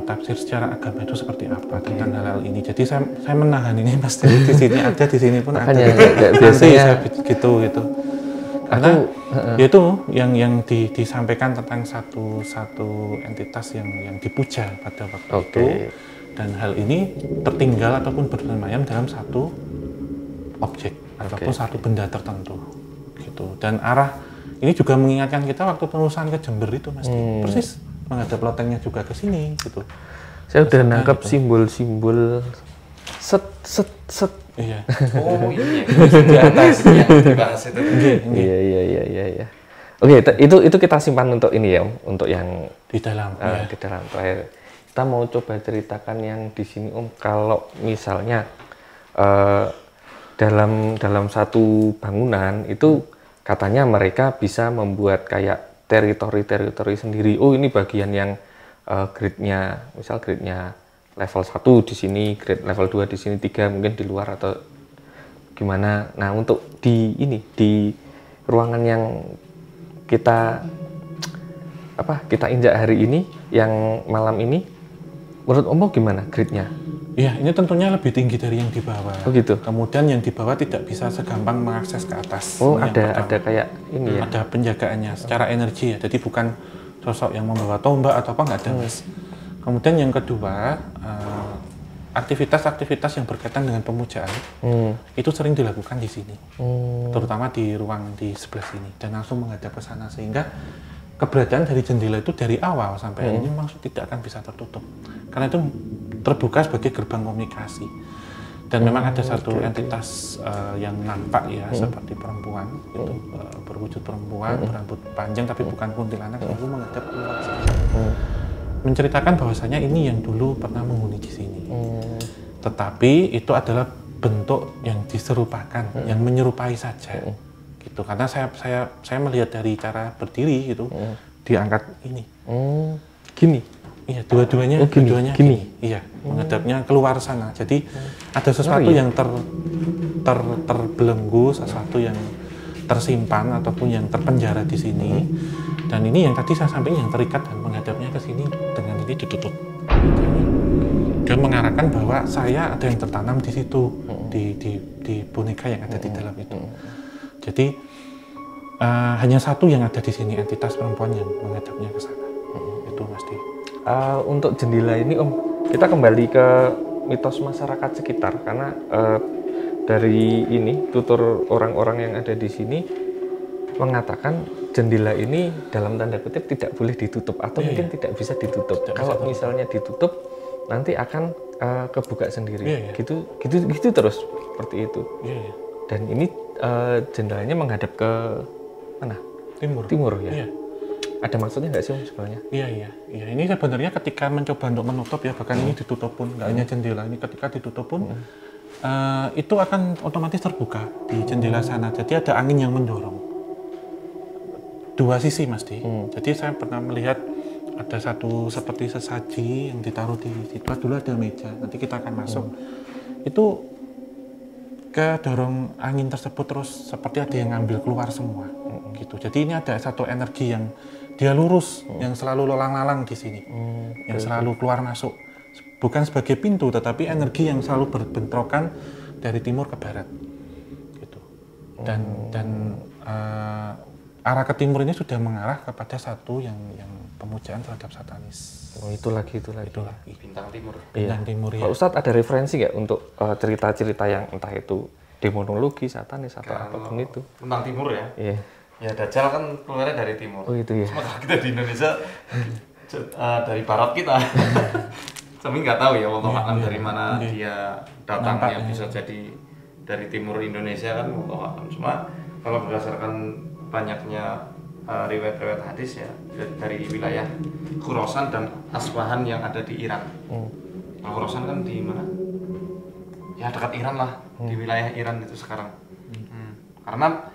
tafsir secara agama itu seperti apa tentang hal-hal ini. Jadi saya menahan ini Mas, di sini ada, di sini pun ada. Biasanya gitu. Karena yaitu yang disampaikan tentang satu entitas yang dipuja pada waktu itu, dan hal ini tertinggal ataupun bersemayam dalam satu objek ataupun satu benda tertentu gitu. Dan arah ini juga mengingatkan kita waktu penulisan ke Jember itu Mas, persis menghadap lotengnya juga ke sini gitu. Saya udah nangkep simbol-simbol set. Iya. Oh iya, di atas yang dibahas itu. Iya. Oke, itu kita simpan untuk ini ya, Om, untuk yang di dalam di dalam terakhir. Kita mau coba ceritakan yang di sini Om, kalau misalnya dalam satu bangunan itu katanya mereka bisa membuat kayak teritori sendiri. Oh, ini bagian yang grade-nya, misal grade-nya level 1 di sini, grade level 2 di sini, 3 mungkin di luar atau gimana. Nah, untuk di ruangan yang kita injak hari ini, yang malam ini, menurut Om gimana grade-nya? Iya, ini tentunya lebih tinggi dari yang di bawah. Oh gitu. Kemudian yang di bawah tidak bisa segampang mengakses ke atas. Oh, ada kayak ini ya. Ada penjagaannya secara energi ya. Jadi bukan sosok yang membawa tombak atau apa, nggak ada Mas. Kemudian yang kedua, aktivitas yang berkaitan dengan pemujaan itu sering dilakukan di sini, terutama di ruang di sebelah sini dan langsung menghadap ke sana, sehingga keberadaan dari jendela itu dari awal sampai ini memang tidak akan bisa tertutup karena itu terbuka sebagai gerbang komunikasi. Dan memang ada satu entitas yang nampak ya seperti perempuan itu, berwujud perempuan, berambut panjang tapi bukan kuntilanak, lalu menghadap keluar menceritakan bahwasanya ini yang dulu pernah menghuni di sini. Tetapi itu adalah bentuk yang diserupakan, yang menyerupai saja. Gitu. Karena saya melihat dari cara berdiri gitu, diangkat ini. Gini. Iya, dua-duanya gini. Iya, menghadapnya keluar sana. Jadi ada sesuatu yang terbelenggu, sesuatu yang tersimpan ataupun yang terpenjara di sini. Dan ini yang tadi saya sampaikan yang terikat dan menghadapnya ke sini dengan ini ditutup. Dia mengarahkan bahwa saya ada yang tertanam di situ, di boneka yang ada di dalam itu. Jadi hanya satu yang ada di sini, entitas perempuan yang menghadapnya ke sana. Itu pasti. Untuk jendela ini Om, kita kembali ke mitos masyarakat sekitar karena dari ini tutur orang-orang yang ada di sini mengatakan jendela ini dalam tanda kutip tidak boleh ditutup atau mungkin tidak bisa ditutup. Kalau misalnya ditutup nanti akan kebuka sendiri. Gitu terus seperti itu. Dan ini jendelanya menghadap ke mana? Timur ya. Ada maksudnya nggak sih Om sebenarnya? Iya. Ini sebenarnya ketika mencoba untuk menutup ya, bahkan ini ditutup pun nggak hanya jendela, ini ketika ditutup pun itu akan otomatis terbuka di jendela sana. Jadi ada angin yang mendorong. dua sisi Mas Di. Jadi saya pernah melihat ada satu seperti sesaji yang ditaruh di situ, dulu ada meja, nanti kita akan masuk. Itu ke dorong angin tersebut terus seperti ada yang ngambil keluar semua gitu. Jadi ini ada satu energi yang dia lurus, yang selalu lolang-lalang di sini, yang selalu keluar masuk, bukan sebagai pintu tetapi energi yang selalu berbentrokan dari timur ke barat gitu. Dan arah ke timur ini sudah mengarah kepada satu yang pemujaan terhadap satanis. Oh, itu lagi. Bintang timur. Bintang timur ya. Pak Ustadz ada referensi nggak untuk cerita-cerita yang entah itu demonologi, satanis atau apapun itu? Bintang timur ya. Iya. Ya Dajjal kan keluarnya dari timur. Oh itu ya. Cuma kalau kita di Indonesia dari barat kita. Kami nggak tahu ya wallahu a'lam dari mana dia datangnya, bisa jadi dari timur Indonesia kan wallahu a'lam. Cuma kalau berdasarkan banyaknya riwayat-riwayat hadis ya dari wilayah Khurasan dan Asbahan yang ada di Iran. Kalau Khurasan kan di mana? Ya dekat Iran lah, di wilayah Iran itu sekarang. Karena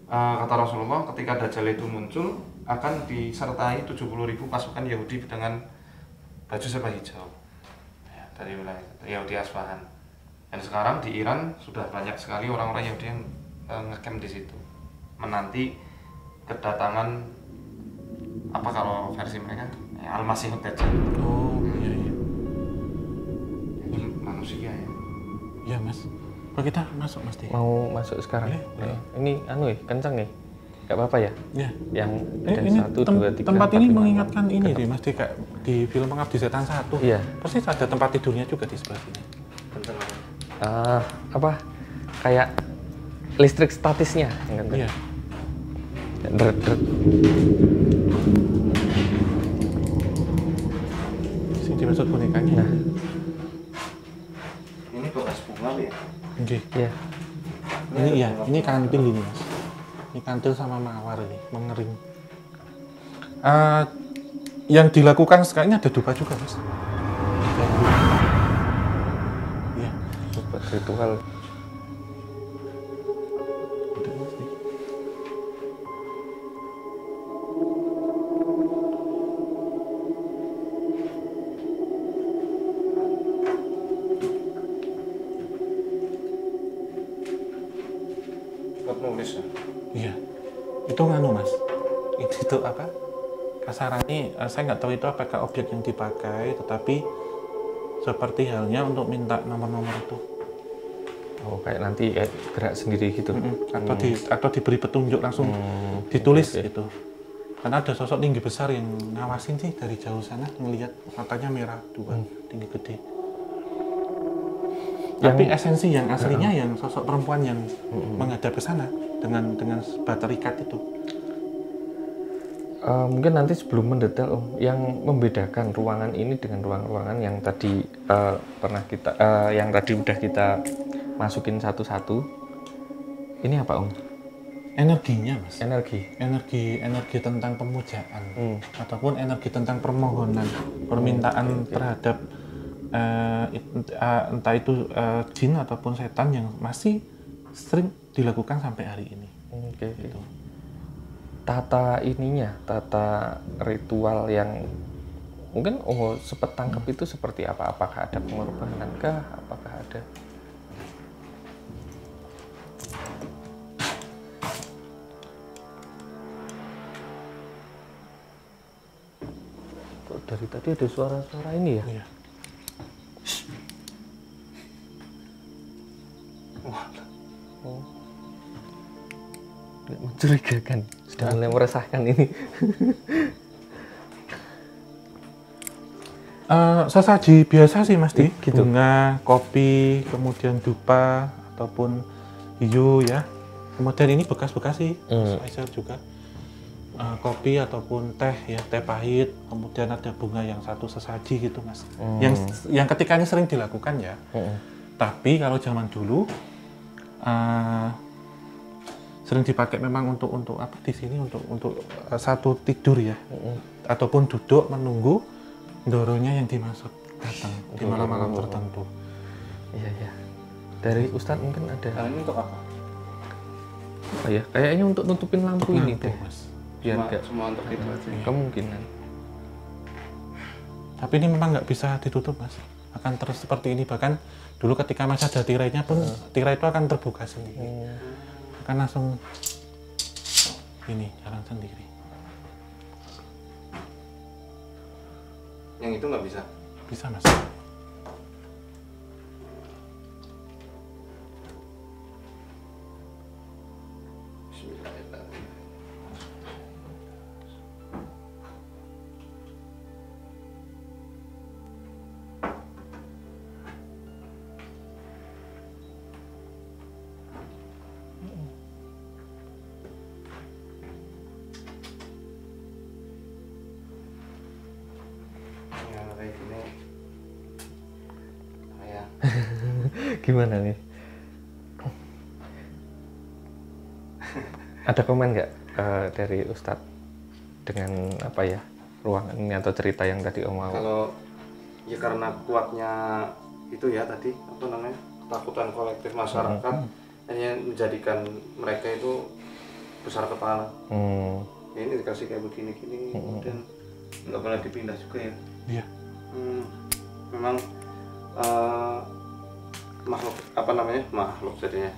kata Rasulullah ketika Dajjal itu muncul akan disertai 70.000 pasukan Yahudi dengan baju serba hijau ya, dari wilayah Yahudi Asbahan. Dan sekarang di Iran sudah banyak sekali orang-orang Yahudi yang ngecamp di situ menanti kedatangan apa kalau versi mereka ya, Al-Masih Dajjal. Oh iya. Ini manusia ya. Iya Mas. Kalau kita masuk Mas Di. Mau masuk sekarang? Boleh. Ini kencang nih. Gak apa-apa ya? Ya. Yang Ini 1, 2, 3, tempat 4, ini 5, mengingatkan 6. ini deh Mas Di, kayak di film Pengabdi Setan 1. Iya. Persis ada tempat tidurnya juga di sebelah sini. Apa? Kayak listrik statisnya. Iya. Deret. Sini dimaksud bonekanya. Nah. Ini bekas bunga ya. Oke. Iya. Ini kantil ini Mas. Ini kantil sama mawar ini, mengering. Yang dilakukan sekarang ini ada dupa juga Mas. Iya. Buat ritual. Ada Mas Di. Nulis ya. Iya, itu nganu Mas. Itu apa? Kasarannya saya nggak tahu itu apakah objek yang dipakai, tetapi seperti halnya untuk minta nomor-nomor itu. Oh, kayak nanti kayak gerak sendiri gitu. Atau diberi petunjuk langsung ditulis gitu. Karena ada sosok tinggi besar yang ngawasin sih dari jauh sana, ngelihat matanya merah dua, tinggi gede. Tapi esensi yang aslinya yang sosok perempuan yang menghadap ke sana dengan sebatar ikat itu. Mungkin nanti sebelum mendetail yang membedakan ruangan ini dengan ruangan-ruangan yang tadi yang tadi udah kita masukin satu-satu. Ini apa Energinya Mas. Energi Tentang pemujaan ataupun energi tentang permohonan, permintaan terhadap entah itu jin ataupun setan yang masih sering dilakukan sampai hari ini. Oke. Gitu. Tata ritual yang mungkin sempat tangkap itu seperti apa? Apakah ada pengorbanan kah? Apakah ada? Kok dari tadi ada suara-suara ini ya? Iya. Oh. Mencurigakan, sudah mulai meresahkan ini. Sesaji biasa sih Mas Di, gitu. Bunga, kopi, kemudian dupa ataupun hiu ya. Kemudian ini bekas-bekas sih, spicer juga. Kopi ataupun teh ya, teh pahit. Kemudian ada bunga yang satu sesaji gitu Mas. Yang ketika ini sering dilakukan ya. Tapi kalau zaman dulu sering dipakai memang untuk apa di sini untuk satu tidur ya, ataupun duduk menunggu ndoronya yang dimaksud datang di malam-malam tertentu. Iya. Dari Ustadz mungkin ada. Nah, ini untuk apa? Oh ya, kayaknya untuk nutupin lampu ini Lampu, deh. Mas. biar nggak Cuma untuk itu aja. kemungkinan. Tapi ini memang nggak bisa ditutup, Mas. Akan terus seperti ini. Bahkan dulu ketika masih ada tirainya pun, tirai itu akan terbuka sendiri. Akan langsung ini jalan sendiri. Yang itu nggak bisa. Bisa, Mas. Bismillahirrahmanirrahim. Ya, kayak gini. Ya. Gimana nih? Ada komen nggak dari Ustadz dengan apa ya ruangan ini atau cerita yang tadi Om mau? Kalau ya karena kuatnya itu ya tadi apa namanya ketakutan kolektif masyarakat hanya menjadikan mereka itu besar kepala. Ya, ini dikasih kayak begini-gini kemudian nggak pernah dipindah juga ya. Iya. Memang makhluk apa namanya makhluk jadinya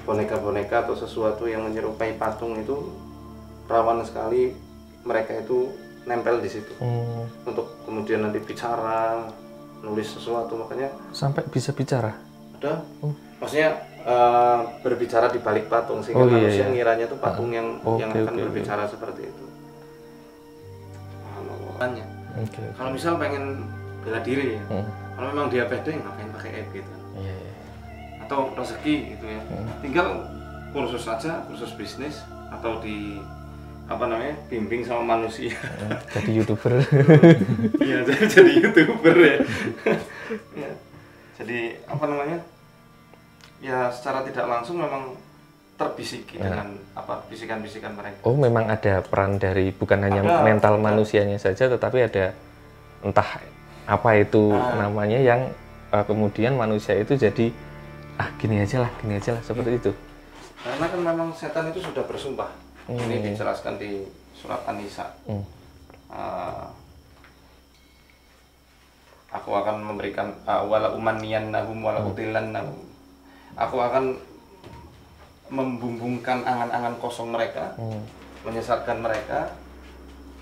boneka-boneka atau sesuatu yang menyerupai patung itu rawan sekali mereka itu nempel di situ untuk kemudian nanti bicara nulis sesuatu, makanya Sampai bisa bicara? ada maksudnya berbicara di balik patung sehingga Oh, iya, manusia iya. ngiranya itu patung yang Oke, akan oke, berbicara seperti itu. Subhanallah. Oke. Kalau misal pengen bela diri ya, kalau memang dia pede ngapain pakai app gitu, Iya, iya. atau rezeki gitu ya, tinggal kursus saja, kursus bisnis atau di apa namanya bimbing sama manusia. Jadi YouTuber. Iya, jadi YouTuber ya. Ya. Jadi apa namanya ya secara tidak langsung memang terbisiki dengan apa bisikan-bisikan mereka. Oh, memang ada peran dari bukan hanya Ada, mental ada. manusianya saja, tetapi ada entah apa itu namanya yang kemudian manusia itu jadi gini aja lah seperti itu. Karena kan memang setan itu sudah bersumpah. Ini dijelaskan di surat An-Nisa. Aku akan memberikan wala umanniyannahum wala udillannahum. Aku akan membumbungkan angan-angan kosong mereka, menyesatkan mereka.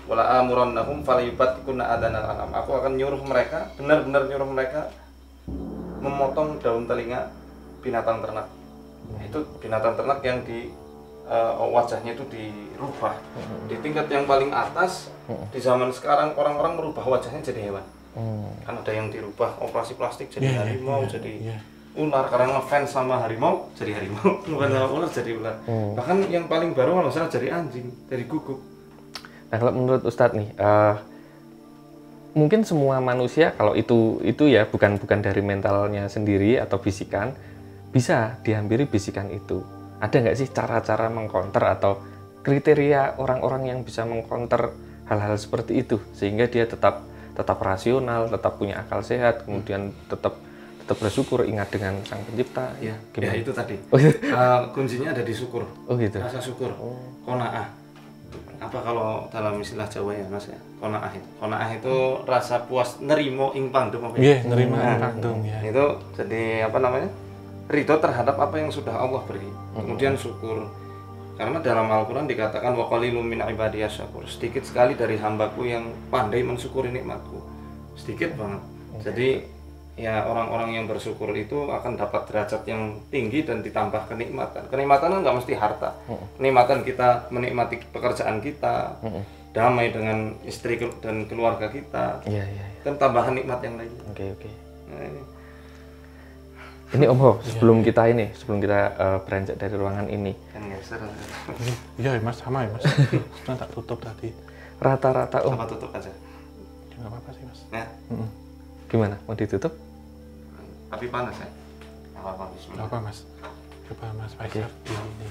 Wala amurannahum falyubattikunna adanal anam. Aku akan nyuruh mereka, benar-benar nyuruh mereka memotong daun telinga binatang ternak. Itu binatang ternak yang di wajahnya itu dirubah. Di tingkat yang paling atas di zaman sekarang orang-orang merubah wajahnya jadi hewan. Kan ada yang dirubah operasi plastik jadi harimau, jadi ular karena ngefans sama harimau jadi harimau, bukan sama ular jadi ular. Bahkan yang paling baru kalau salah jadi anjing, dari guguk. Nah, kalau menurut Ustadz nih, mungkin semua manusia kalau itu ya bukan dari mentalnya sendiri atau bisikan, bisa dihampiri bisikan itu. Ada nggak sih cara-cara mengcounter atau kriteria orang-orang yang bisa mengcounter hal-hal seperti itu sehingga dia tetap rasional, tetap punya akal sehat, kemudian tetap bersyukur, ingat dengan Sang Pencipta. Ya, Gimana? ya itu tadi. Kuncinya ada di syukur. Oh gitu. Rasa syukur. Qanaah. Apa kalau dalam istilah Jawa ya Mas ya? Qanaah itu. Qanaah itu rasa puas nerimo ing pandum apa ya? Iya, nerima panggung ya. Itu jadi apa namanya? Ridho terhadap apa yang sudah Allah beri. Kemudian syukur. Karena dalam Al-Quran dikatakan wa qalilum min ibadiyas syakur. Sedikit sekali dari hambaku yang pandai mensyukuri nikmatku. Sedikit banget. Jadi ya orang-orang yang bersyukur itu akan dapat derajat yang tinggi dan ditambah kenikmatan. Kenikmatan kan nggak mesti harta. Kenikmatan kita menikmati pekerjaan kita, damai dengan istri dan keluarga kita. Iya. Kan tambahan nikmat yang lain. Oke. Nah, Ini Om Ho, sebelum kita beranjak dari ruangan ini, kan geser. Iya, Mas, sama ya, Mas. Sudah tak tutup tadi. rata-rata Om, Apa tutup aja? Ya, nggak apa-apa sih, Mas. Ya, gimana? Mau ditutup? tapi panas ya. Nggak apa-apa, Nggak bismillah. apa, Mas. Coba Mas Faisal di ini.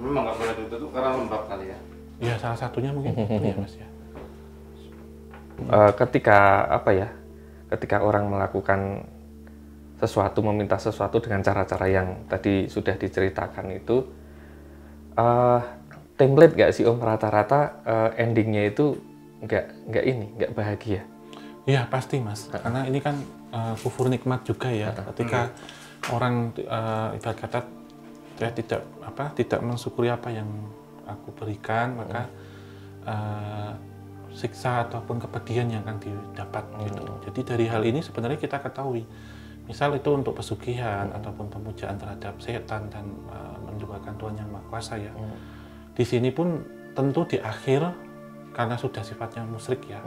Memang nggak boleh ditutup karena lembab kali ya. Ya, salah satunya mungkin itu ya, Mas ya. Ketika orang melakukan sesuatu, meminta sesuatu dengan cara-cara yang tadi sudah diceritakan itu, eh, template nggak sih Om, rata-rata endingnya itu nggak bahagia? Iya pasti Mas, karena ini kan kufur nikmat juga ya. Ketika orang ibarat kata ya tidak mensyukuri apa yang aku berikan, maka siksa ataupun kepedihan yang akan didapat gitu. Jadi dari hal ini sebenarnya kita ketahui, misal itu untuk pesugihan ataupun pemujaan terhadap setan dan menduakan Tuhan yang Maha Kuasa ya. Di sini pun tentu di akhir karena sudah sifatnya musyrik ya,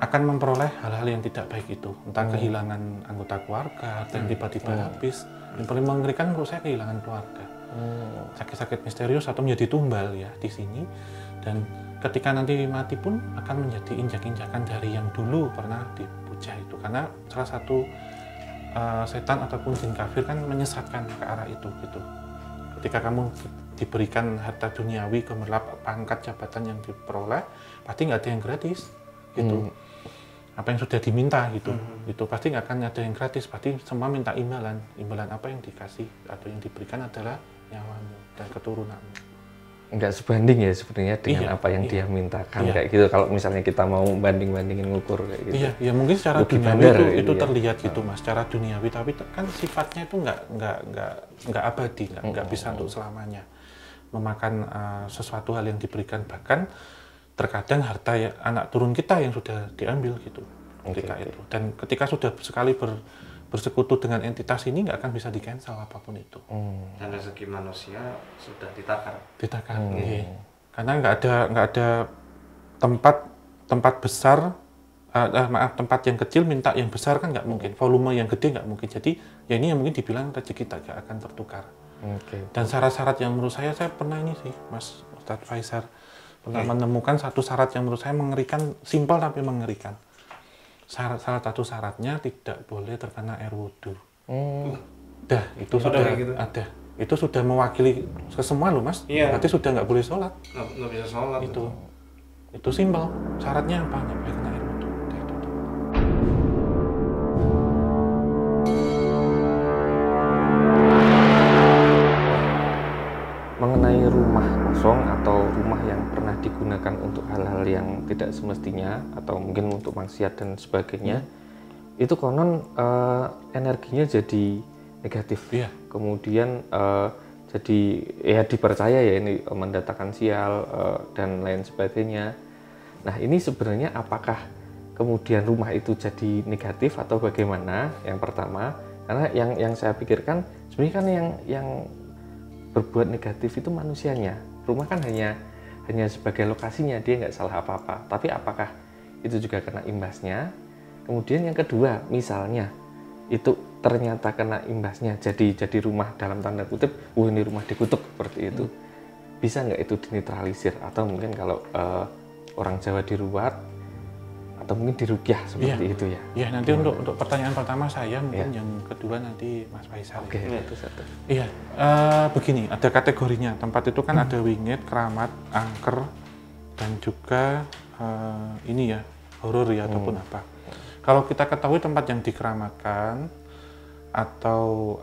akan memperoleh hal-hal yang tidak baik itu, entah kehilangan anggota keluarga yang tiba-tiba habis. Yang paling mengerikan menurut saya kehilangan keluarga, sakit-sakit misterius atau menjadi tumbal ya di sini. Dan ketika nanti mati pun akan menjadi injak-injakan dari yang dulu pernah dipuja itu, karena salah satu setan ataupun jin kafir kan menyesatkan ke arah itu gitu. Ketika kamu diberikan harta duniawi, gemerlap, pangkat, jabatan yang diperoleh, pasti nggak ada yang gratis gitu. Apa yang sudah diminta gitu, itu pasti nggak akan ada yang gratis, pasti semua minta imbalan. Imbalan apa yang dikasih atau yang diberikan adalah nyawamu dan keturunanmu. Nggak sebanding ya sebenarnya dengan apa yang dia mintakan kayak gitu. Kalau misalnya kita mau banding-bandingin ngukur kayak gitu. Iya, ya mungkin secara duniawi itu terlihat gitu Mas, secara duniawi, tapi kan sifatnya itu nggak abadi, nggak bisa untuk selamanya memakan sesuatu hal yang diberikan. Bahkan terkadang harta ya, anak turun kita yang sudah diambil gitu ketika itu. Dan ketika sudah sekali bersekutu dengan entitas ini nggak akan bisa di-cancel apapun itu. Dan rezeki manusia sudah ditakar. Karena nggak ada tempat besar, tempat yang kecil minta yang besar kan nggak mungkin. Volume yang gede nggak mungkin. Jadi ya ini yang mungkin dibilang rezeki tak akan tertukar. Dan syarat-syarat yang menurut saya pernah ini sih Mas Ustadz Faisal pernah menemukan satu syarat yang menurut saya mengerikan, simpel tapi mengerikan. Salah satu syaratnya tidak boleh terkena air wudhu. Itu sudah gitu. Ada. Itu sudah mewakili ke semua loh Mas. Iya. Berarti sudah nggak boleh sholat. Nggak bisa sholat. Itu simpel. Syaratnya apa? Nggak boleh kena air wudhu. Mengenai rumah kosong atau rumah yang pernah digunakan untuk hal-hal yang tidak semestinya atau mungkin untuk maksiat dan sebagainya, itu konon energinya jadi negatif. Kemudian jadi ya dipercaya ya ini mendatangkan sial dan lain sebagainya. Nah ini sebenarnya apakah kemudian rumah itu jadi negatif atau bagaimana? Yang pertama, karena yang saya pikirkan sebenarnya kan yang berbuat negatif itu manusianya. Rumah kan hanya sebagai lokasinya, dia nggak salah apa-apa. Tapi apakah itu juga kena imbasnya? Kemudian yang kedua, misalnya itu ternyata kena imbasnya, jadi rumah dalam tanda kutip, ini rumah dikutuk seperti itu. Bisa nggak itu dinetralisir? Atau mungkin kalau orang Jawa diruat, atau mungkin diruqyah seperti itu ya? Iya, nanti untuk pertanyaan pertama saya, mungkin yang kedua nanti Mas Faisal. Itu satu. Iya, begini, ada kategorinya. Tempat itu kan ada wingit, keramat, angker, dan juga ini ya, horor ya ataupun apa. Kalau kita ketahui tempat yang dikeramatkan atau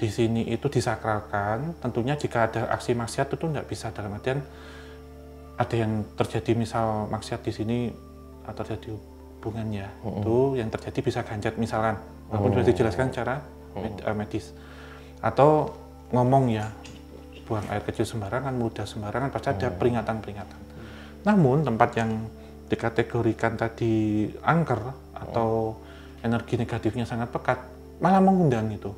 di sini itu disakralkan, tentunya jika ada aksi maksiat itu nggak bisa, dalam artian ada yang terjadi misal maksiat di sini atau terjadi hubungannya itu yang terjadi bisa ganjat misalkan, walaupun sudah dijelaskan secara medis, atau ngomong ya buang air kecil sembarangan, mudah sembarangan, pasti ada peringatan-peringatan. Namun tempat yang dikategorikan tadi angker atau energi negatifnya sangat pekat malah mengundang itu.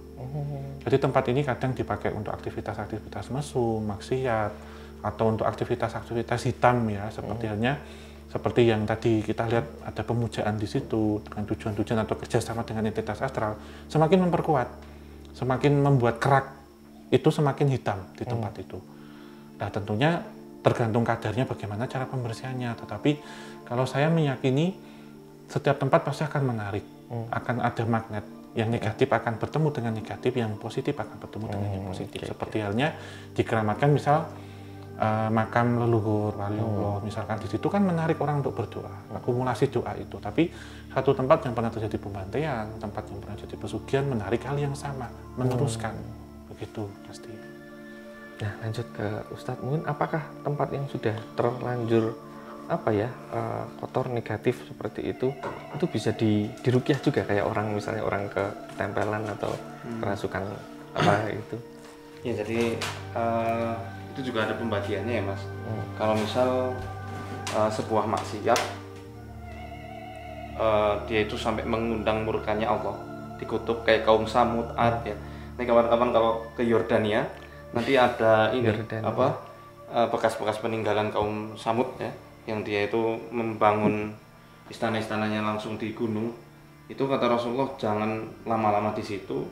Jadi tempat ini kadang dipakai untuk aktivitas-aktivitas mesum, maksiat, atau untuk aktivitas-aktivitas hitam ya, seperti halnya seperti yang tadi kita lihat ada pemujaan di situ dengan tujuan-tujuan atau kerjasama dengan entitas astral, semakin memperkuat, semakin membuat kerak itu semakin hitam di tempat itu. Nah tentunya tergantung kadarnya bagaimana cara pembersihannya, tetapi kalau saya meyakini setiap tempat pasti akan menarik, akan ada magnet. Yang negatif akan bertemu dengan negatif, yang positif akan bertemu dengan yang positif. Seperti halnya dikeramatkan misal makam leluhur wali Allah, misalkan di situ kan menarik orang untuk berdoa, akumulasi doa itu. Tapi satu tempat yang pernah terjadi pembantaian, tempat yang pernah terjadi pesugihan menarik hal yang sama, meneruskan begitu pasti. Nah, lanjut ke Ustadz, mungkin apakah tempat yang sudah terlanjur kotor negatif seperti itu bisa diruqyah juga kayak orang misalnya orang ketempelan atau kerasukan apa itu? Ya, jadi itu juga ada pembagiannya ya Mas. Kalau misal sebuah maksiat dia itu sampai mengundang murkanya Allah, dikutuk kayak kaum Samud, Ad ya. Ini kawan-kawan kalau ke Yordania nanti ada ini bekas-bekas peninggalan kaum Samud ya, yang dia itu membangun istana-istananya langsung di gunung. Itu kata Rasulullah, jangan lama-lama di situ,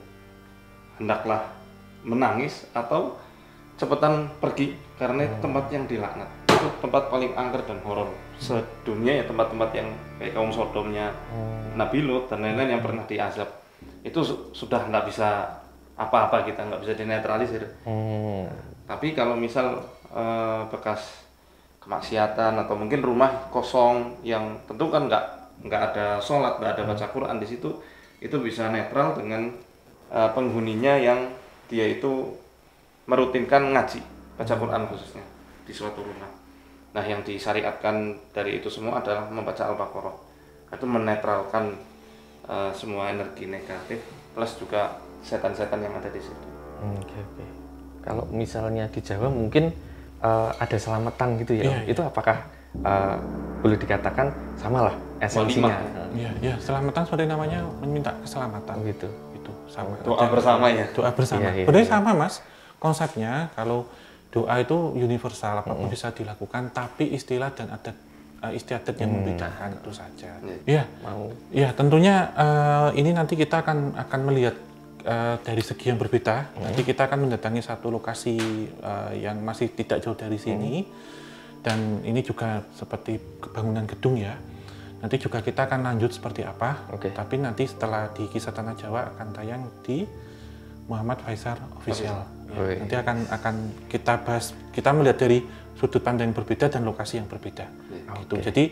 hendaklah menangis atau cepetan pergi karena itu tempat yang dilaknat. Itu tempat paling angker dan horor sedunia ya, tempat-tempat yang kayak kaum Sodomnya Nabi Lut dan lain-lain yang pernah diazab. Itu sudah nggak bisa apa-apa, kita nggak bisa dinetralisir. Tapi kalau misal bekas kemaksiatan atau mungkin rumah kosong yang tentu kan nggak ada sholat, nggak ada baca Quran di situ, itu bisa netral dengan penghuninya yang dia itu merutinkan ngaji baca Quran khususnya di suatu rumah. Nah, yang disyariatkan dari itu semua adalah membaca Al-Baqarah. Itu menetralkan semua energi negatif plus juga setan-setan yang ada di situ. Oke. Kalau misalnya di Jawa mungkin ada selamatan gitu ya, itu apakah boleh dikatakan samalah esensinya? Iya, selamatan seperti namanya meminta keselamatan. Gitu. Itu sama. Doa bersama ya. Doa bersama. Sebenarnya sama Mas. Konsepnya kalau doa itu universal, apapun bisa dilakukan, tapi istilah dan adat istiadat yang membedakan itu saja. Iya. Iya, tentunya ini nanti kita akan melihat dari segi yang berbeda. Nanti kita akan mendatangi satu lokasi yang masih tidak jauh dari sini, dan ini juga seperti bangunan gedung ya. Nanti juga kita akan lanjut seperti apa. Tapi nanti setelah di Kisah Tanah Jawa akan tayang di Muhammad Faisal Official. Ya, nanti akan kita bahas, kita melihat dari sudut pandang yang berbeda dan lokasi yang berbeda. Gitu. Jadi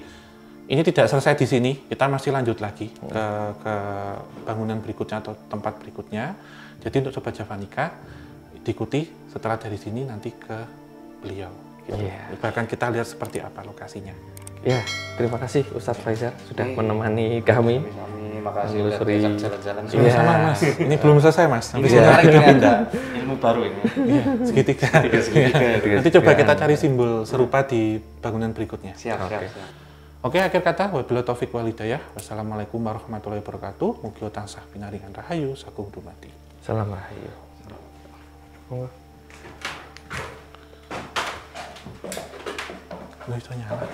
ini tidak selesai di sini, kita masih lanjut lagi ke bangunan berikutnya atau tempat berikutnya. Jadi untuk Sobat Javanika, diikuti setelah dari sini nanti ke beliau. Gitu. Bahkan kita lihat seperti apa lokasinya. Ya, terima kasih Ustadz Faisal sudah menemani kami. Makasih udah jalan-jalan. Sama Mas, ini belum selesai Mas. Ini sekarang ini ada ilmu baru ini. Iya, segitiga. Nanti coba kita cari simbol serupa di bangunan berikutnya. Siap. Oke, akhir kata, wabillahi taufik wal hidayah. Wassalamualaikum warahmatullahi wabarakatuh. Mugi tansah pinaringan rahayu sagung dumadi. Salam rahayu. Itu nyala.